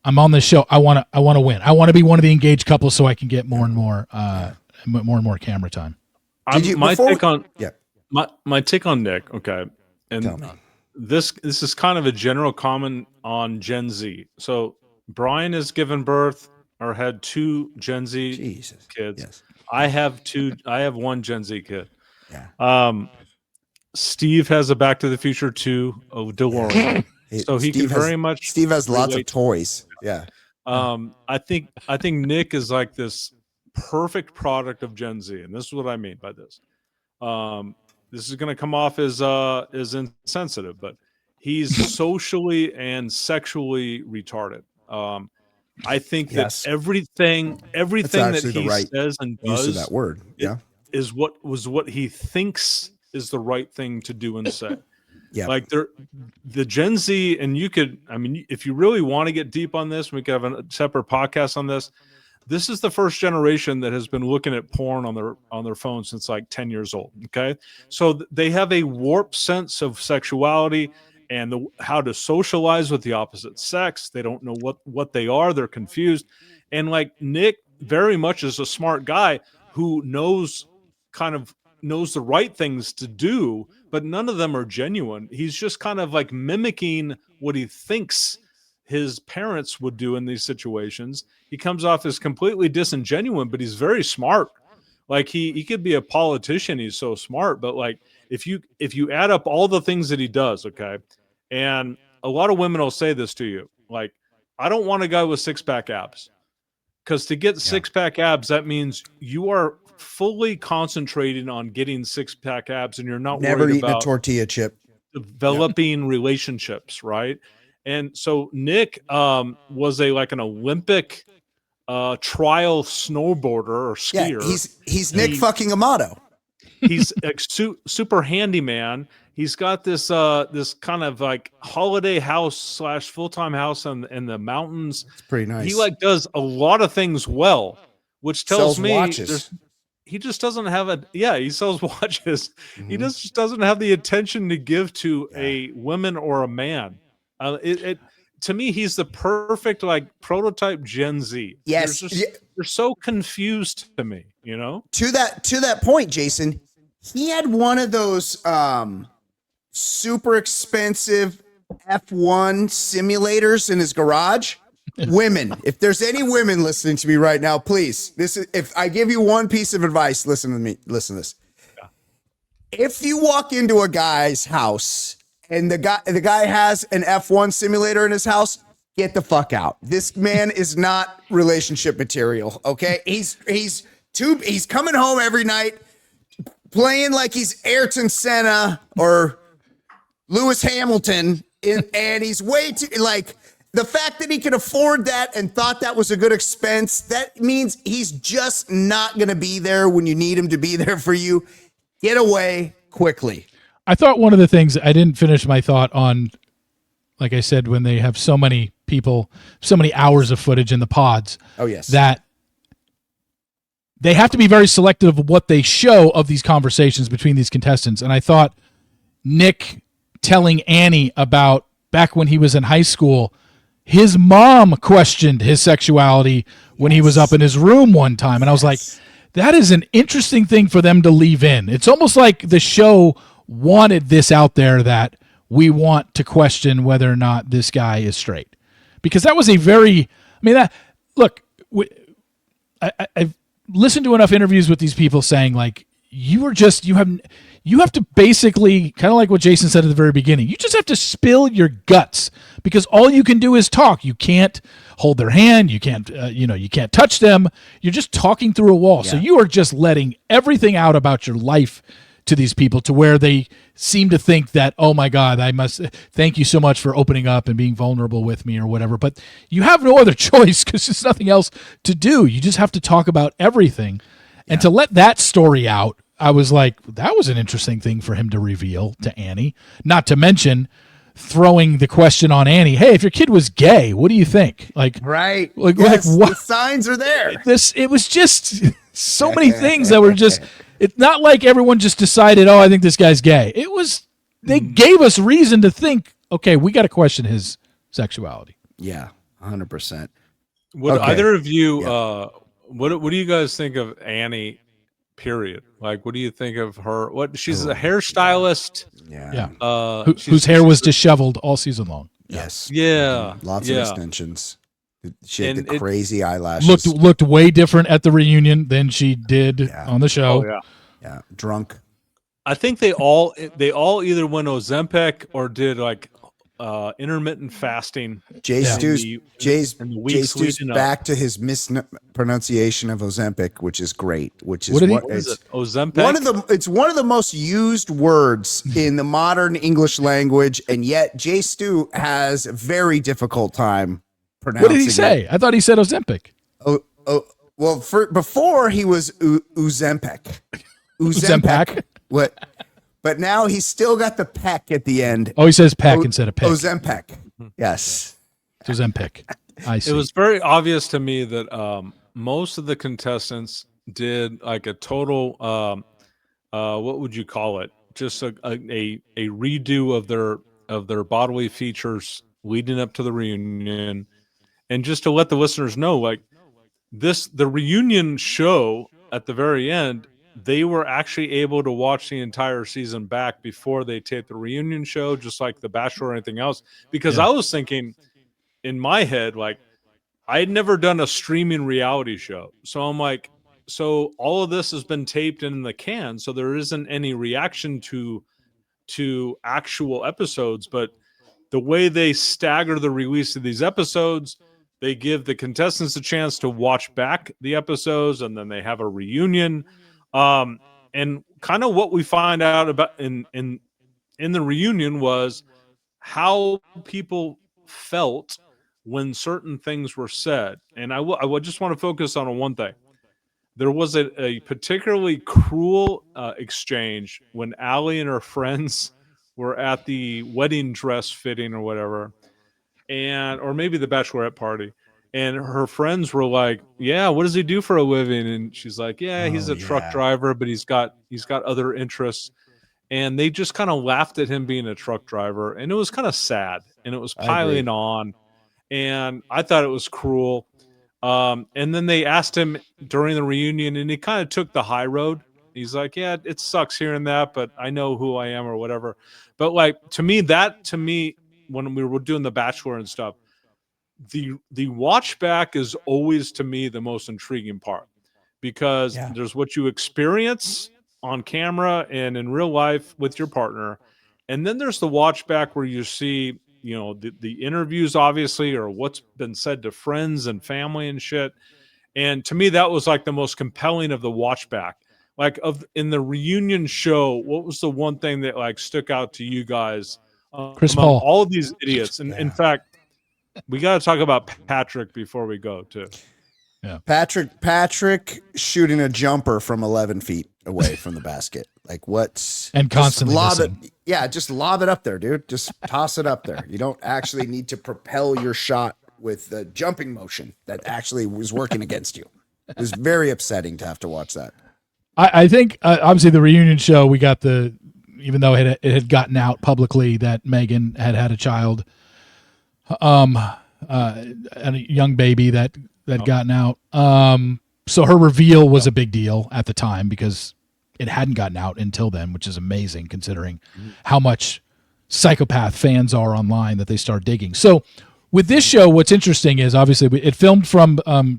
I'm on this show. I want to win. I want to be one of the engaged couples so I can get more and more camera time. My take on Nick. Okay, and this is kind of a general comment on Gen Z. So Brian has given birth or had 2 Gen Z kids. Yes. I have one Gen Z kid. Yeah. Steve has a Back to the Future 2 DeLorean. So he Steve can very much. Steve has lots of toys. Yeah. I think Nick is like this perfect product of Gen Z, and this is what I mean by this. This is going to come off as insensitive, but he's socially and sexually retarded. I think that everything that he says and does use of that word. Yeah. is what he thinks is the right thing to do and say. Yeah. Like the Gen Z, and if you really want to get deep on this, we could have a separate podcast on this. This is the first generation that has been looking at porn on their phone since like 10 years old. Okay. So they have a warped sense of sexuality and how to socialize with the opposite sex. They don't know what they are. They're confused. And like Nick very much is a smart guy who knows the right things to do, but none of them are genuine. He's just kind of like mimicking what he thinks his parents would do in these situations. He comes off as completely disingenuous, but he's very smart. Like he could be a politician. He's so smart, but like if you add up all the things that he does, okay, and a lot of women will say this to you, like, I don't want a guy with 6-pack abs, because to get 6-pack abs, that means you are fully concentrating on getting 6-pack abs, and you're not never worried eaten about a tortilla chip, developing relationships, right? And so Nick was an Olympic trial snowboarder or skier. Yeah, he's Nick fucking Amato. He's a super handyman. He's got this kind of like holiday house / full-time house in the mountains. It's pretty nice. He does a lot of things well, which tells me watches. he just doesn't have he sells watches. Mm-hmm. He just doesn't have the attention to give to a woman or a man. To me, he's the perfect prototype Gen Z. Yes. They're so confused to me, To that point, Jason, he had one of those super expensive F1 simulators in his garage. Women, if there's any women listening to me right now, please, if I give you one piece of advice, listen to me. Listen to this. Yeah. If you walk into a guy's house and the guy has an F1 simulator in his house, get the fuck out. This man is not relationship material. Okay. He's coming home every night playing like he's Ayrton Senna or Lewis Hamilton. And he's way too the fact that he can afford that and thought that was a good expense, that means he's just not going to be there when you need him to be there for you. Get away quickly. I thought one of the things, I didn't finish my thought on, like I said, when they have so many people, so many hours of footage in the pods. Oh, yes. That they have to be very selective of what they show of these conversations between these contestants. And I thought Nick telling Annie about back when he was in high school, his mom questioned his sexuality when he was up in his room one time. And I was like, that is an interesting thing for them to leave in. It's almost like the show wanted this out there, that we want to question whether or not this guy is straight. Because that was I've listened to enough interviews with these people saying, like, you have to basically, kind of like what Jason said at the very beginning, you just have to spill your guts, because all you can do is talk. You can't hold their hand. You can't, you can't touch them. You're just talking through a wall. Yeah. So you are just letting everything out about your life to these people, to where they seem to think that, oh my God, I must thank you so much for opening up and being vulnerable with me or whatever. But you have no other choice, because there's nothing else to do. You just have to talk about everything. And to let that story out, I was like, that was an interesting thing for him to reveal to Annie. Not to mention throwing the question on Annie, hey, if your kid was gay, what do you think? Right. Like Yes, what? the signs are there. It was just so many things that were just, it's not like everyone just decided, oh, I think this guy's gay. It was, they gave us reason to think, okay, we got to question his sexuality. Yeah, 100%. Would Okay. either of you, Yeah. what do you guys think of Annie? Period. Like, what do you think of her? What she's a hairstylist. Yeah. Yeah. Whose hair was disheveled all season long. Yes. Yeah. Lots yeah. of extensions. She had And the it crazy eyelashes. Looked way different at the reunion than she did on the show. Oh yeah. Yeah. Drunk. I think they all either went Ozempic or did like intermittent fasting. Jay Yeah. Stu's in the Jay weeks Stu's leading up. back to his mispronunciation of Ozempic, which is great. Which is What did he- what What is it's it? Ozempic. it's one of the most used words in the modern English language, and yet Jay Stu has a very difficult time pronouncing. What did he say? I thought he said Ozempic. Well, before he was Ozempic. Ozempic. What? But now he's still got the peck at the end. Oh, he says peck instead of pick. Ozempic. Yes. It's Ozempic. I see. It was very obvious to me that most of the contestants did like a total what would you call it? Just a redo of their bodily features leading up to the reunion, and just to let the listeners know, like the reunion show at the very end, they were actually able to watch the entire season back before they taped the reunion show, just like The Bachelor or anything else. Because I was thinking in my head, like, I had never done a streaming reality show. So I'm like, so all of this has been taped in the can, so there isn't any reaction to actual episodes. But the way they stagger the release of these episodes, they give the contestants a chance to watch back the episodes, and then they have a reunion. And kind of what we find out about in the reunion was how people felt when certain things were said. And I would just want to focus on one thing. There was a particularly cruel exchange when Allie and her friends were at the wedding dress fitting or whatever, or maybe the bachelorette party. And her friends were like, yeah, what does he do for a living? And she's like, yeah, he's a truck driver, but he's got other interests. And they just kind of laughed at him being a truck driver. And it was kind of sad. And it was piling on. And I thought it was cruel. And then they asked him during the reunion, and he kind of took the high road. He's like, yeah, it sucks hearing that, but I know who I am or whatever. But like, to me, when we were doing The Bachelor and stuff, the watch back is always, to me, the most intriguing part, because there's what you experience on camera and in real life with your partner, and then there's the watch back where you see, the interviews, obviously, or what's been said to friends and family and shit. And to me, that was like the most compelling of the watch back. Like, in the reunion show, what was the one thing that like stuck out to you guys? Chris among Paul. all of these idiots. And in fact, we got to talk about Patrick before we go too. Yeah. Patrick shooting a jumper from 11 feet away from the basket. Like, what? And constantly lob missing. it. Yeah, just lob it up there, dude. Just toss it up there. You don't actually need to propel your shot with the jumping motion that actually was working against you. It was very upsetting to have to watch that. I think obviously the reunion show, we got even though it had gotten out publicly that Megan had a child, and a young baby that gotten out. So her reveal was a big deal at the time because it hadn't gotten out until then, which is amazing considering how much psychopath fans are online that they start digging. So with this show, what's interesting is obviously it filmed from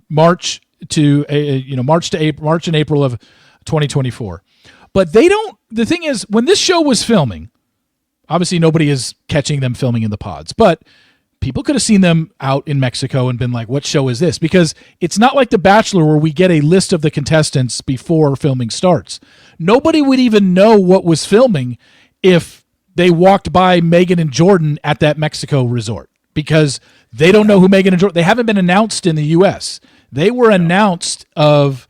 March and April of 2024. But they don't. The thing is, when this show was filming, obviously nobody is catching them filming in the pods, but people could have seen them out in Mexico and been like, what show is this? Because it's not like The Bachelor where we get a list of the contestants before filming starts. Nobody would even know what was filming if they walked by Megan and Jordan at that Mexico resort, because they don't know who Megan and Jordan. They haven't been announced in the U.S. They were announced of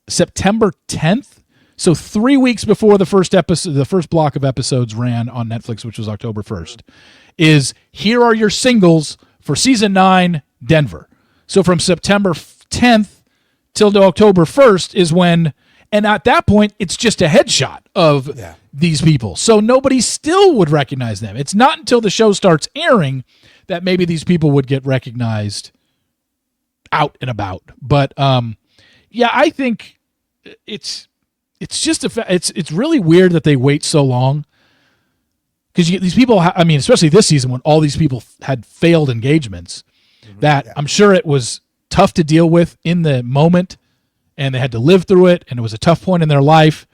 September 10th. So 3 weeks before the first episode, the first block of episodes ran on Netflix, which was October 1st, is here are your singles for season 9, Denver. So from September 10th till to October 1st is when, and at that point, it's just a headshot of these people. So nobody still would recognize them. It's not until the show starts airing that maybe these people would get recognized out and about. But yeah, I think it's just it's really weird that they wait so long, because these people, I mean, especially this season when all these people had failed engagements, that I'm sure it was tough to deal with in the moment, and they had to live through it, and it was a tough point in their life.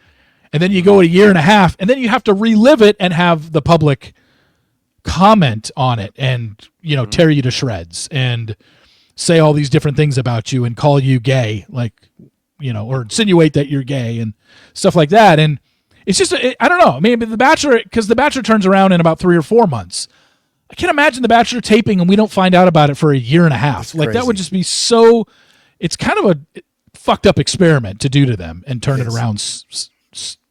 And then you go a year and a half, and then you have to relive it and have the public comment on it and, you know, tear you to shreds and say all these different things about you and call you gay, like, you know, or insinuate that you're gay and stuff like that. And it's just, I don't know. Maybe The Bachelor, because The Bachelor turns around in about 3 or 4 months. I can't imagine The Bachelor taping and we don't find out about it for a year and a half. Like, that would just be so, it's kind of a fucked up experiment to do to them and turn it around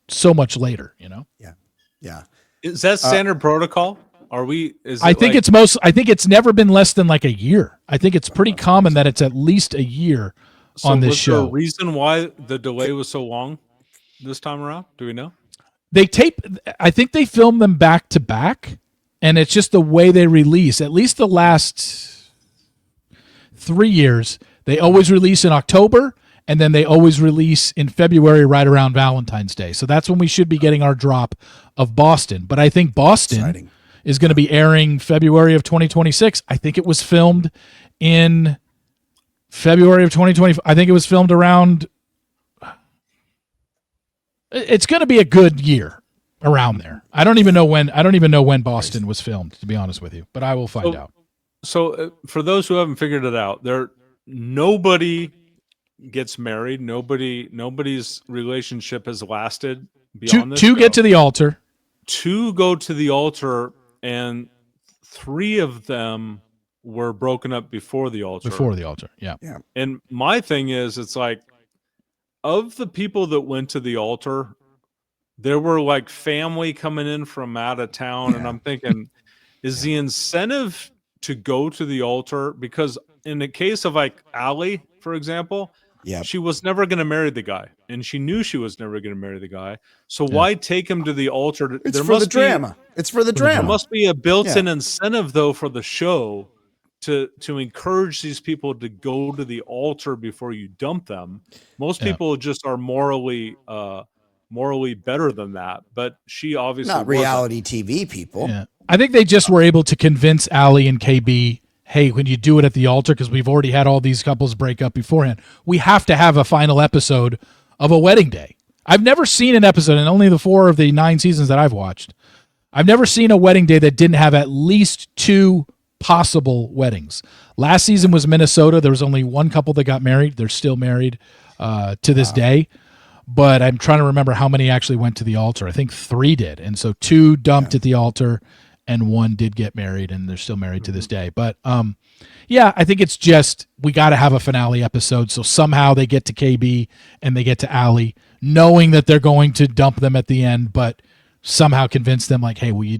so much later, you know? Yeah. Yeah. Is that standard protocol? Are we? I think it's never been less than like a year. I think it's pretty common that it's at least a year on this show. Was there a reason why the delay was so long this time around? Do we know? I think they film them back to back, and it's just the way they release. At least the last 3 years, they always release in October, and then they always release in February right around Valentine's Day. So that's when we should be getting our drop of Boston. But I think Boston is going to be airing February of 2026. I think it was filmed in February of 2020. I think it was filmed around. It's going to be a good year around there. I don't even know when Boston was filmed, to be honest with you, but I will find out. So for those who haven't figured it out, nobody gets married. Nobody's relationship has lasted beyond this. Two get to the altar. 2 go to the altar, and 3 of them were broken up before the altar. Yeah. And my thing is, it's like, of the people that went to the altar, there were like family coming in from out of town. And I'm thinking, is the incentive to go to the altar? Because in the case of like Allie, for example, she was never going to marry the guy, and she knew she was never going to marry the guy. So why take him to the altar? It's for the drama. It's for the drama. There must be a built-in incentive, though, for the show to encourage these people to go to the altar before you dump them. Most people just are morally better than that, but she obviously not reality TV people. Yeah. I think they just were able to convince Allie and KB, hey, when you do it at the altar, because we've already had all these couples break up beforehand, we have to have a final episode of a wedding day. I've never seen an episode, in only the 4 of the 9 seasons that I've watched, I've never seen a wedding day that didn't have at least 2 possible weddings. Last season was Minnesota. There was only 1 couple that got married. They're still married to this day. But I'm trying to remember how many actually went to the altar. I think 3 did. And so 2 dumped at the altar, and 1 did get married, and they're still married to this day. But I think it's just, we got to have a finale episode. So somehow they get to KB and they get to Allie, knowing that they're going to dump them at the end, but somehow convince them like, hey, will you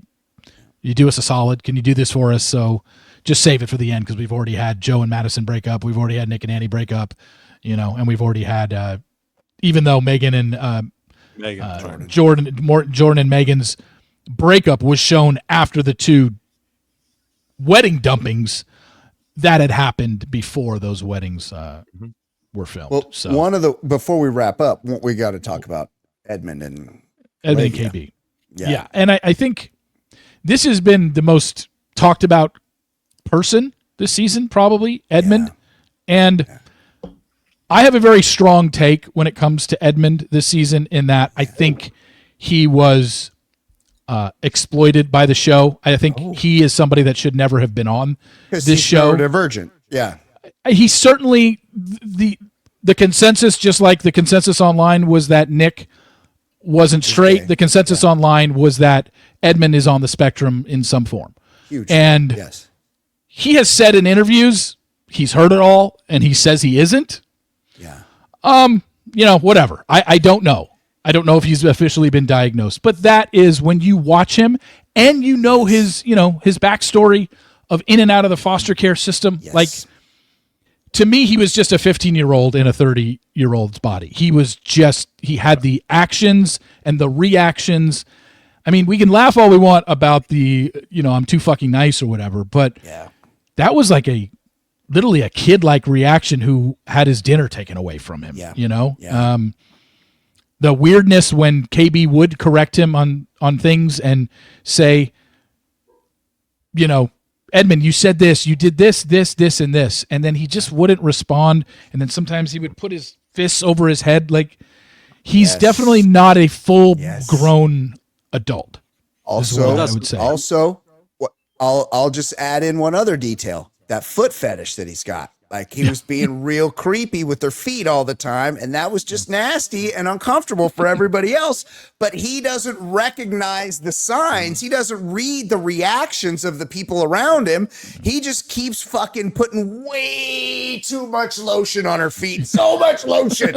do us a solid? Can you do this for us? So just save it for the end, because we've already had Joe and Madison break up. We've already had Nick and Annie break up, and we've already had, even though Megan and Jordan and Megan's breakup was shown after the 2 wedding dumpings, that had happened before those weddings were filmed. Well, so before we wrap up, we got to talk about Edmund and KB. Yeah. And I think this has been the most talked about person this season, probably Edmund. And I have a very strong take when it comes to Edmund this season in that I think he was exploited by the show. I think he is somebody that should never have been on this show. Divergent. Yeah. He's certainly the consensus, just like the consensus online was that Nick wasn't straight. Okay. The consensus online was that Edmund is on the spectrum in some form. Huge. And yes. he has said in interviews he's heard it all, and he says he isn't. Yeah. Whatever. I don't know. I don't know if he's officially been diagnosed, but that is when you watch him and his backstory of in and out of the foster care system. Yes. Like, to me, he was just a 15-year-old in a 30-year-old's body. He had the actions and the reactions. I mean, we can laugh all we want about the, I'm too fucking nice or whatever, but that was like literally a kid-like reaction who had his dinner taken away from him, Yeah. The weirdness when KB would correct him on things and say, Edmund, you said this, you did this, and this, and then he just wouldn't respond, and then sometimes he would put his fists over his head. Like, he's definitely not a full-grown adult. Also, I would say. I'll just add in one other detail: that foot fetish that he's got. Like, he was being real creepy with their feet all the time, and that was just nasty and uncomfortable for everybody else. But he doesn't recognize the signs. He doesn't read the reactions of the people around him. He just keeps fucking putting way too much lotion on her feet. So much lotion.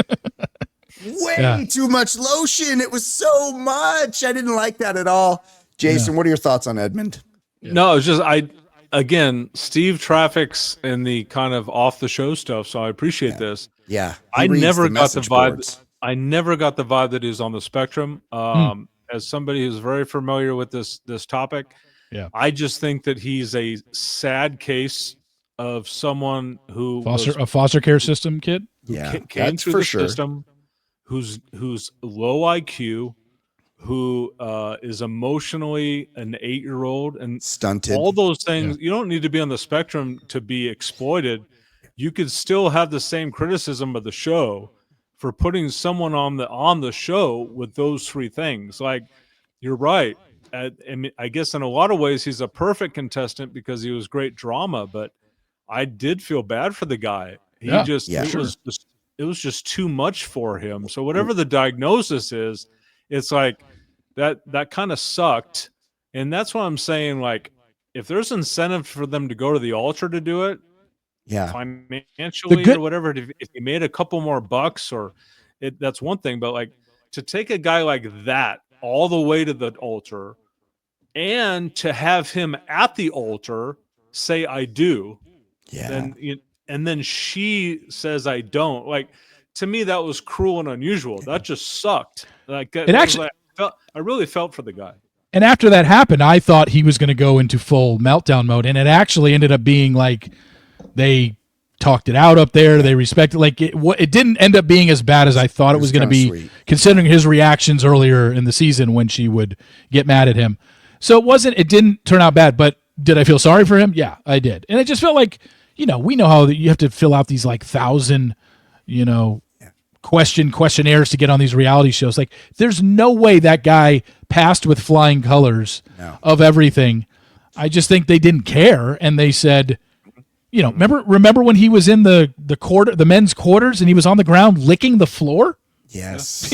Way too much lotion. It was so much. I didn't like that at all. Jason, what are your thoughts on Edmund? No, it's just again, Steve traffics in the kind of off the show stuff, so I appreciate this. Yeah. I never got the vibe. I never got the vibe that he was on the spectrum. As somebody who's very familiar with this topic, I just think that he's a sad case of someone who a foster care system kid. Came through the system, who's low IQ, who is emotionally an 8-year-old and stunted. All those things. You don't need to be on the spectrum to be exploited. You could still have the same criticism of the show for putting someone on the show with those three things. Like, you're right. I mean, I guess in a lot of ways he's a perfect contestant because he was great drama, but I did feel bad for the guy. It was just too much for him. So whatever the diagnosis is, it's like that kind of sucked. And that's why I'm saying, like, if there's incentive for them to go to the altar to do it, financially or whatever, if he made a couple more bucks that's one thing, but like to take a guy like that all the way to the altar and to have him at the altar say, I do. And then she says, I don't. Like, to me, that was cruel and unusual. That just sucked. Like, I really felt for the guy. And after that happened, I thought he was going to go into full meltdown mode, and it actually ended up being like they talked it out up there. They respected, like, it didn't end up being as bad as I thought it was going to be, sweet, considering his reactions earlier in the season when she would get mad at him. So it didn't turn out bad, but did I feel sorry for him? Yeah, I did. And it just felt like, we know how you have to fill out these like 1,000, questionnaires to get on these reality shows. Like, there's no way that guy passed with flying colors of everything. I just think they didn't care, and they said, remember when he was in the men's quarters and he was on the ground licking the floor? Yes.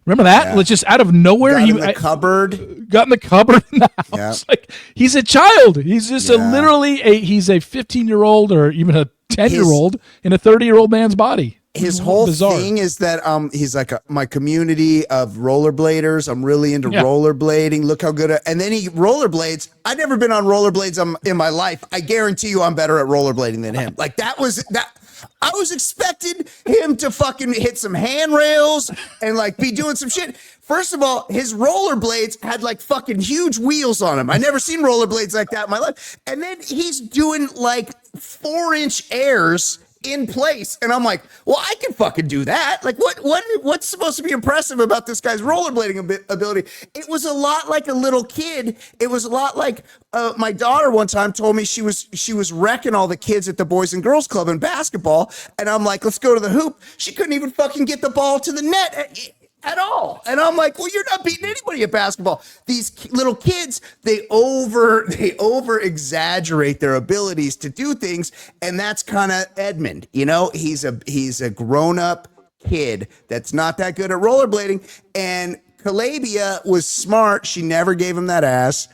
Remember that? Let's just out of nowhere, got in the cupboard. Got in the cupboard in the house. Like, he's a child. He's just he's a 15-year-old or even a 10-year-old in a 30-year-old man's body. His whole thing is that he's like my community of rollerbladers. I'm really into rollerblading. Look how good and then he rollerblades. I've never been on rollerblades in my life. I guarantee you I'm better at rollerblading than him. Like, that was that. I was expecting him to fucking hit some handrails and like be doing some shit. First of all, his rollerblades had like fucking huge wheels on them. I never seen rollerblades like that in my life. And then he's doing like 4-inch airs in place. And I'm like, well, I can fucking do that. Like, what's supposed to be impressive about this guy's rollerblading ability? It was a lot like a little kid. It was a lot like my daughter one time told me she was wrecking all the kids at the Boys and Girls Club in basketball. And I'm like, let's go to the hoop. She couldn't even fucking get the ball to the net at all. And I'm like, well, you're not beating anybody at basketball. These little kids, they over exaggerate their abilities to do things. And that's kind of Edmund, you know, he's a grown up kid that's not that good at rollerblading. And Calabia was smart. She never gave him that ass.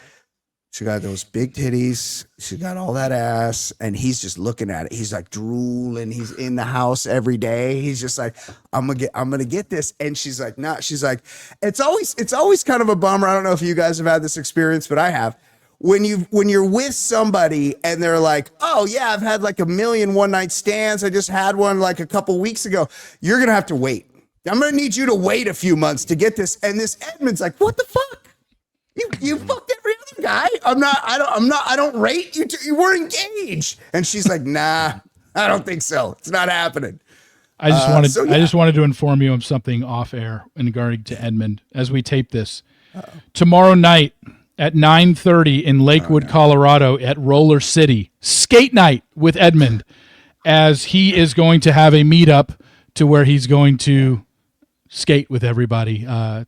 She got those big titties. She got all that ass, and he's just looking at it. He's like drooling. He's in the house every day. He's just like, I'm gonna get this. And she's like, nah. She's like, it's always kind of a bummer. I don't know if you guys have had this experience, but I have. When you're with somebody and they're like, oh yeah, I've had like 1 million one-night stands. I just had one like a couple weeks ago. You're gonna have to wait. I'm gonna need you to wait a few months to get this. And this Edmund's like, what the fuck? You fucked every other guy. I don't rate you. You were engaged. And she's like, nah, I don't think so. It's not happening. I just wanted to inform you of something off air in regarding to Edmund as we tape this. Tomorrow night at 9:30 in Lakewood, Colorado at Roller City, skate night with Edmund, as he is going to have a meetup to where he's going to skate with everybody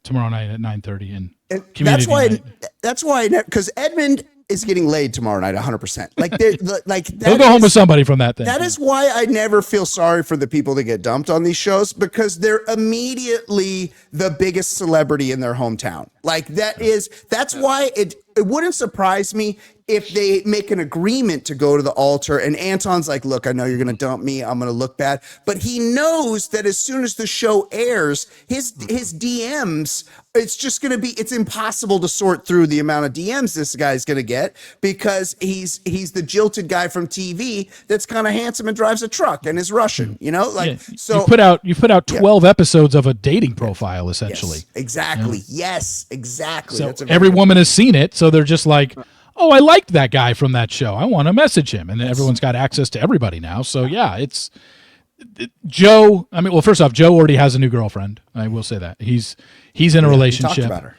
tomorrow night at 9:30 in community night. That's why because Edmund is getting laid tomorrow night 100%. He'll go home with somebody from that thing. That is why I never feel sorry for the people that get dumped on these shows, because they're immediately the biggest celebrity in their hometown. That's why it wouldn't surprise me if they make an agreement to go to the altar and Anton's like, look, I know you're going to dump me. I'm going to look bad. But he knows that as soon as the show airs, his DMs, it's impossible to sort through the amount of DMs this guy's going to get, because he's the jilted guy from TV that's kind of handsome and drives a truck and is Russian, you know, so you put out 12 episodes of a dating profile, essentially. Yes, exactly. Yeah. Yes, exactly. So every woman has seen it. So they're just like, oh, I liked that guy from that show. I want to message him. And then everyone's got access to everybody now. So yeah, Joe. I mean, well, first off, Joe already has a new girlfriend. I will say that he's in a relationship. He talked about her.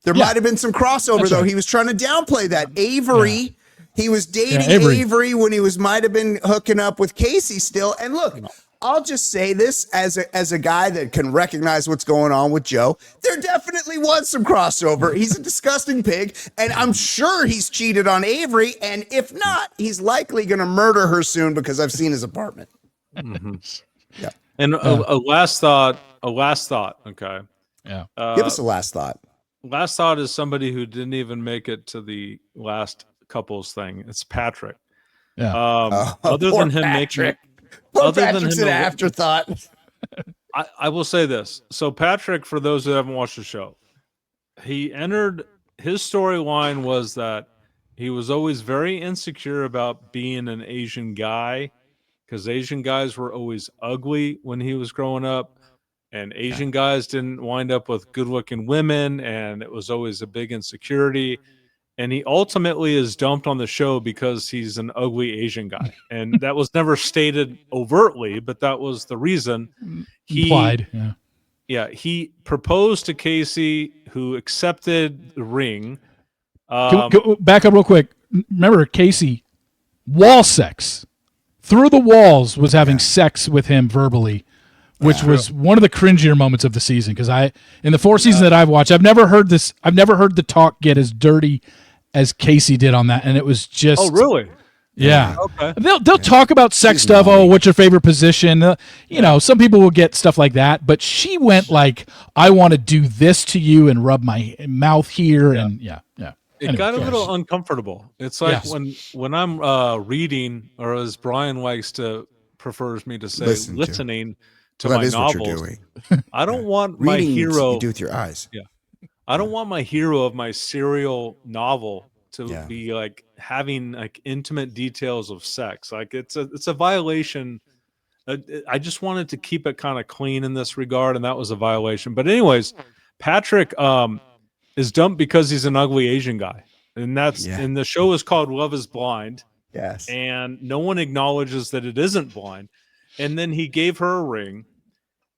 There might have been some crossover though. Right. He was trying to downplay that. Avery. Yeah. He was dating Avery when he might have been hooking up with Casey still. And look, I'll just say this as a guy that can recognize what's going on with Joe. There definitely was some crossover. He's a disgusting pig, and I'm sure he's cheated on Avery. And if not, he's likely going to murder her soon, because I've seen his apartment. Mm-hmm. Yeah. And a last thought. Okay. Yeah. Give us a last thought. Last thought is somebody who didn't even make it to the last couples thing. It's Patrick. Yeah. Other than him Patrick. making, other than him, an afterthought. I will say this. So Patrick, for those who haven't watched the show, his storyline was that he was always very insecure about being an Asian guy, because Asian guys were always ugly when he was growing up, and Asian guys didn't wind up with good-looking women, and it was always a big insecurity. And he ultimately is dumped on the show because he's an ugly Asian guy. And that was never stated overtly, but that was the reason. Implied, yeah. Yeah, he proposed to Casey, who accepted the ring. Go back up real quick. Remember, Casey, wall sex. Through the walls was having sex with him verbally, which was one of the cringier moments of the season. Because in the 4 seasons that I've watched, I've never heard the talk get as dirty as Casey did on that, and it was just. Oh, really? Yeah. Okay. They'll talk about sex stuff. Oh, what's your favorite position? Some people will get stuff like that, but she went like, I want to do this to you and rub my mouth here, and yeah. It got a little uncomfortable. It's like when I'm reading, or as Brian prefers me to say, listening to my novels. I don't want my hero. You do with your eyes. Yeah. I don't want my hero of my serial novel to be like having like intimate details of sex. Like it's a violation. I just wanted to keep it kind of clean in this regard, and that was a violation. But anyways, Patrick is dumped because he's an ugly Asian guy, and and the show is called Love Is Blind. Yes, and no one acknowledges that it isn't blind. and then he gave her a ring,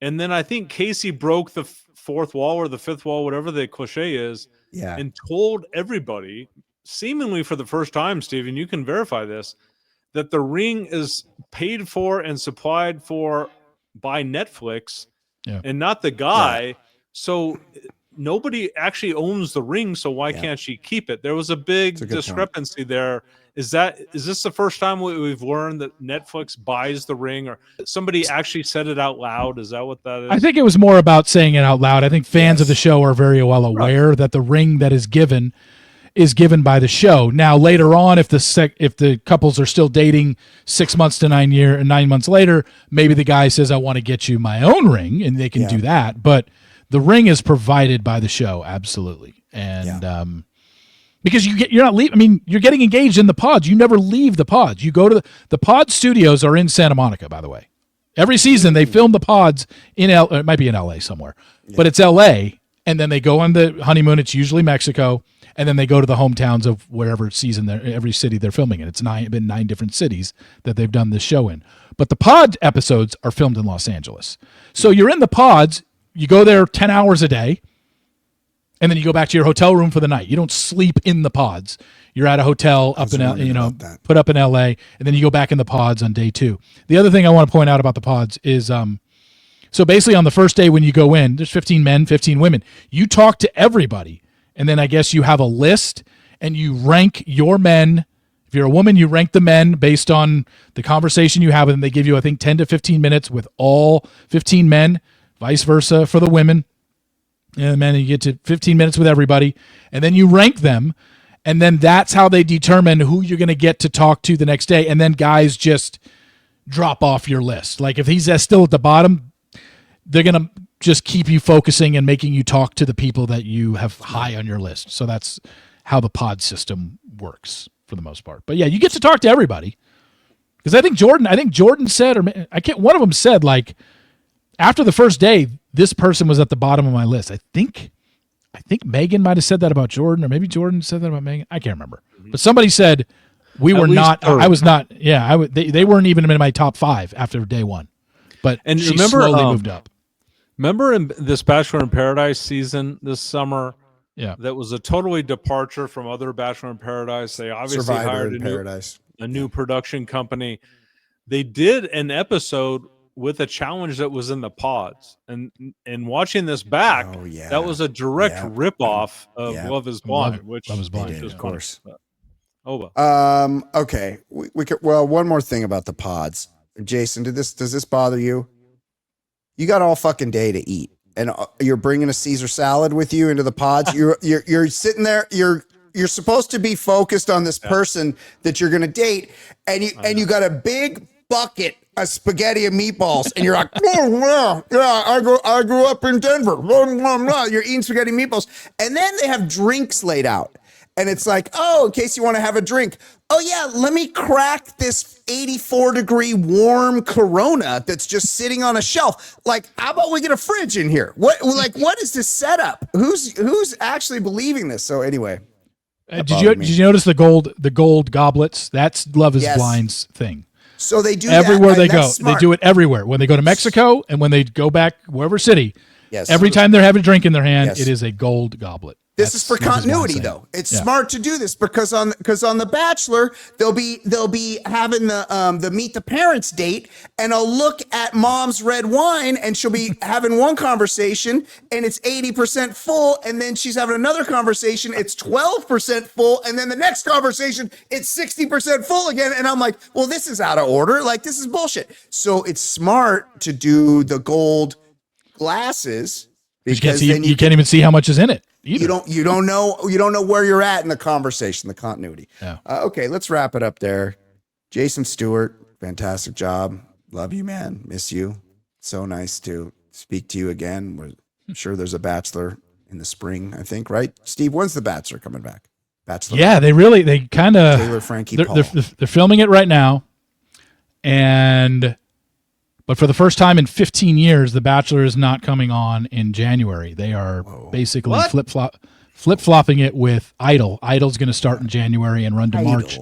and then I think Casey broke the fourth wall or the fifth wall, whatever the cliche is, and told everybody, seemingly for the first time, Steven, you can verify this, that the ring is paid for and supplied for by Netflix and not the guy. Yeah. So nobody actually owns the ring, so why can't she keep it? There was a big discrepancy there. Is this the first time we've learned that Netflix buys the ring, or somebody actually said it out loud? Is that what that is? I think it was more about saying it out loud. I think fans of the show are very well aware that the ring that is given by the show. Now, later on, if the couples are still dating 6 months to 9 months later, maybe the guy says, I want to get you my own ring, and they can do that. But the ring is provided by the show, absolutely. And because you're not leaving. I mean, you're getting engaged in the pods. You never leave the pods. You go to the pod studios are in Santa Monica, by the way. Every season they film the pods in it might be in LA somewhere, but it's LA, and then they go on the honeymoon. It's usually Mexico, and then they go to the hometowns of wherever season every city they're filming in. It's been 9 different cities that they've done this show in. But the pod episodes are filmed in Los Angeles. So you're in the pods. You go there 10 hours a day. And then you go back to your hotel room for the night. You don't sleep in the pods. You're at a hotel up in put up in LA, and then you go back in the pods on day 2. The other thing I want to point out about the pods is so basically on the first day when you go in, there's 15 men, 15 women. You talk to everybody, and then I guess you have a list and you rank your men. If you're a woman, you rank the men based on the conversation you have with them. They give you, I think, 10 to 15 minutes with all 15 men, vice versa for the women. And then you get to 15 minutes with everybody, and then you rank them, and then that's how they determine who you're going to get to talk to the next day. And then guys just drop off your list. Like if he's still at the bottom, they're going to just keep you focusing and making you talk to the people that you have high on your list. So that's how the pod system works for the most part. But yeah, you get to talk to everybody. Because I think Jordan said, one of them said, like, after the first day, this person was at the bottom of my list. I think Megan might have said that about Jordan, or maybe Jordan said that about Megan. I can't remember. But somebody said we were not. I was not. Yeah, they weren't even in my top 5 after day 1. But she slowly moved up. Remember in this Bachelor in Paradise season this summer? Yeah, that was a totally departure from other Bachelor in Paradise. They obviously hired a new production company. They did an episode with a challenge that was in the pods, and watching this back, that was a direct ripoff of Love Is Blind, which Love Is Blind, of course. Okay, we could. Well, one more thing about the pods, Jason. Does this bother you? You got all fucking day to eat, and you're bringing a Caesar salad with you into the pods. You're sitting there. You're supposed to be focused on this person that you're going to date, and you got a big bucket of spaghetti and meatballs, and you're like, I grew up in Denver. You're eating spaghetti and meatballs, and then they have drinks laid out, and it's like, oh, in case you want to have a drink, oh yeah, let me crack this 84-degree warm Corona that's just sitting on a shelf. Like, how about we get a fridge in here? What is this setup? Who's actually believing this? So anyway, did you notice the gold goblets? That's Love Is Blind's thing. So they do everywhere they go. Smart. They do it everywhere. When they go to Mexico and when they go back wherever city, every time they're having a drink in their hand, it is a gold goblet. This is for continuity, though. It's smart to do this because on The Bachelor, they'll be having the meet the parents date, and I'll look at mom's red wine, and she'll be having one conversation, and it's 80% full, and then she's having another conversation, it's 12% full, and then the next conversation, it's 60% full again, and I'm like, well, this is out of order. Like, this is bullshit. So it's smart to do the gold glasses because then you can't even see how much is in it. Either. You don't know where you're at in the conversation, the continuity. Yeah. Okay, let's wrap it up there. Jason Stewart, fantastic job. Love you, man. Miss you. So nice to speak to you again. We're sure there's a Bachelor in the spring, I think, right? Steve, when's the Bachelor coming back? Bachelor. Yeah, they kind of Taylor, Frankie Paul. They're filming it right now, but for the first time in 15 years, The Bachelor is not coming on in January. They are basically flip-flopping it with Idol. Idol's going to start in January and run to March.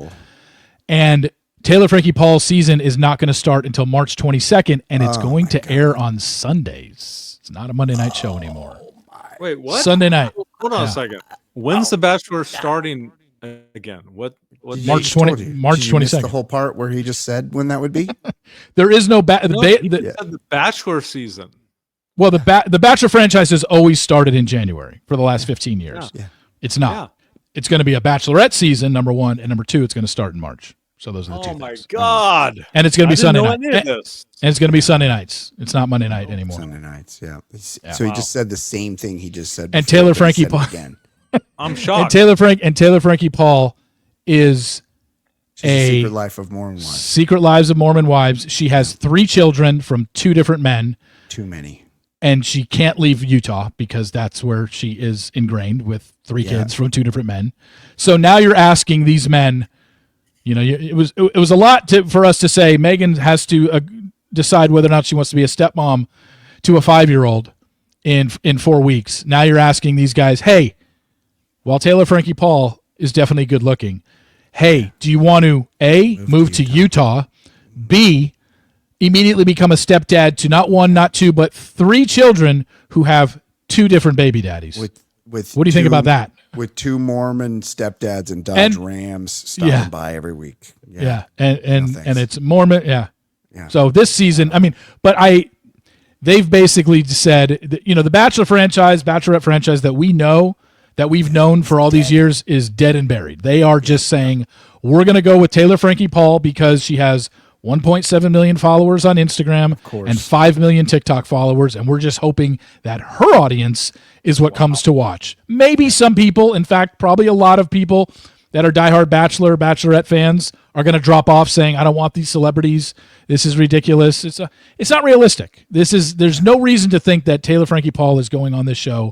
And Taylor Frankie Paul's season is not going to start until March 22nd, and it's going to air on Sundays. It's not a Monday night show anymore. Wait, what? Sunday night. Hold on a second. When's The Bachelor starting again? What March date? 20 March Did you miss 22nd. the whole part where he just said when that would be? There is no No, he said the Bachelor season. well, the Bachelor franchise has always started in January for the last 15 years. Yeah. It's not. Yeah. It's going to be a Bachelorette season, number one, and number two, it's going to start in March. So those are the two. Oh my things. God! And it's going to be I didn't Sunday know night. any of this. And it's going to be Sunday nights. It's not Monday night anymore. Sunday nights, yeah. Yeah. So he just said the same thing he just said. And before, Taylor but he Frankie said it Paul- again. I'm And shocked. Taylor Frankie Paul is She's a Secret Life of Mormon Wives. Secret Lives of Mormon Wives. She has 3 children from 2 different men, Too many. and she can't leave Utah because that's where she is ingrained with 3 kids from 2 different men. So now you're asking these men, it was a lot for us to say. Megan has to decide whether or not she wants to be a stepmom to a 5-year-old in 4 weeks. Now you're asking these guys, hey, while Taylor Frankie Paul is definitely good looking, hey, do you want to A, move to Utah, B, immediately become a stepdad to not 1, not 2, but 3 children who have 2 different baby daddies? With What do you think about that? With 2 Mormon stepdads and Dodge Rams stopping by every week. Yeah. And thanks. it's Mormon. Yeah. Yeah. So this season, they've basically said that, the Bachelor franchise, Bachelorette franchise that we've known for all these years is dead and buried. They are just saying, we're going to go with Taylor Frankie Paul because she has 1.7 million followers on Instagram and 5 million TikTok followers. And we're just hoping that her audience is what comes to watch. Maybe some people, in fact, probably a lot of people that are diehard Bachelor, Bachelorette fans are going to drop off saying, I don't want these celebrities. This is ridiculous. It's not realistic. There's no reason to think that Taylor Frankie Paul is going on this show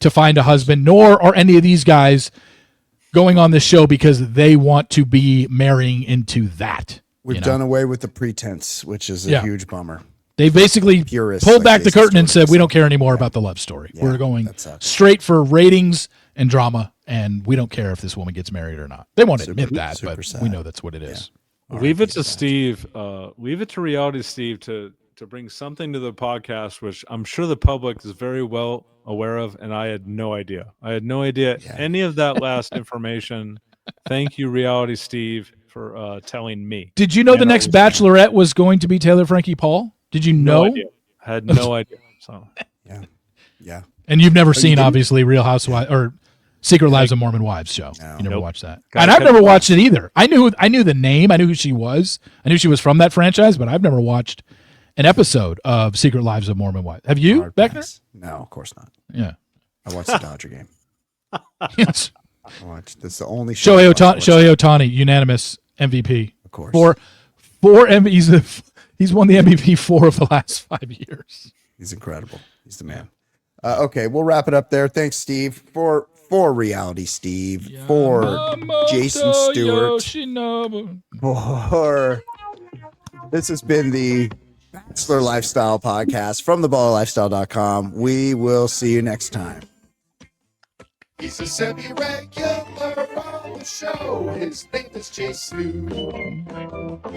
to find a husband, nor are any of these guys going on this show because they want to be marrying into that. We've done away with the pretense, which is a huge bummer. They basically Purists pulled like back the Jason curtain and Stewart said, we don't care anymore about the love story. Yeah, We're going that sucks. straight for ratings and drama, and we don't care if this woman gets married or not. They won't admit that, super but sad. we know that's what it is. Leave it to Steve. Leave it to Reality Steve to bring something to the podcast, which I'm sure the public is very well aware of, and I had no idea. Any of that last information. Thank you, Reality Steve, for telling me. Did you know the next Bachelorette was going to be Taylor Frankie Paul? Did you know? No idea. Had no idea. So Yeah. And you've never seen, obviously, Real Housewives or Secret Lives of Mormon Wives show. No. You never Nope. watched that. Gotta And I've catch never up. watched it either. I knew the name. I knew who she was. I knew she was from that franchise, but I've never watched an episode of Secret Lives of Mormon Wives. Have you, Hard Beckner? pass. No, of course not. Yeah. I watched the Dodger game. Yes. I watched. That's the only show. I Shohei watched. Ohtani, unanimous MVP. Of course. He's won the MVP 4 of the last 5 years. He's incredible. He's the man. Okay, we'll wrap it up there. Thanks, Steve, for Reality Steve, for Jason Stewart, for this has been the Bachelor Lifestyle podcast from theballerlifestyle.com. We will see you next time. He's a semi-regular on the show. His name is Jason.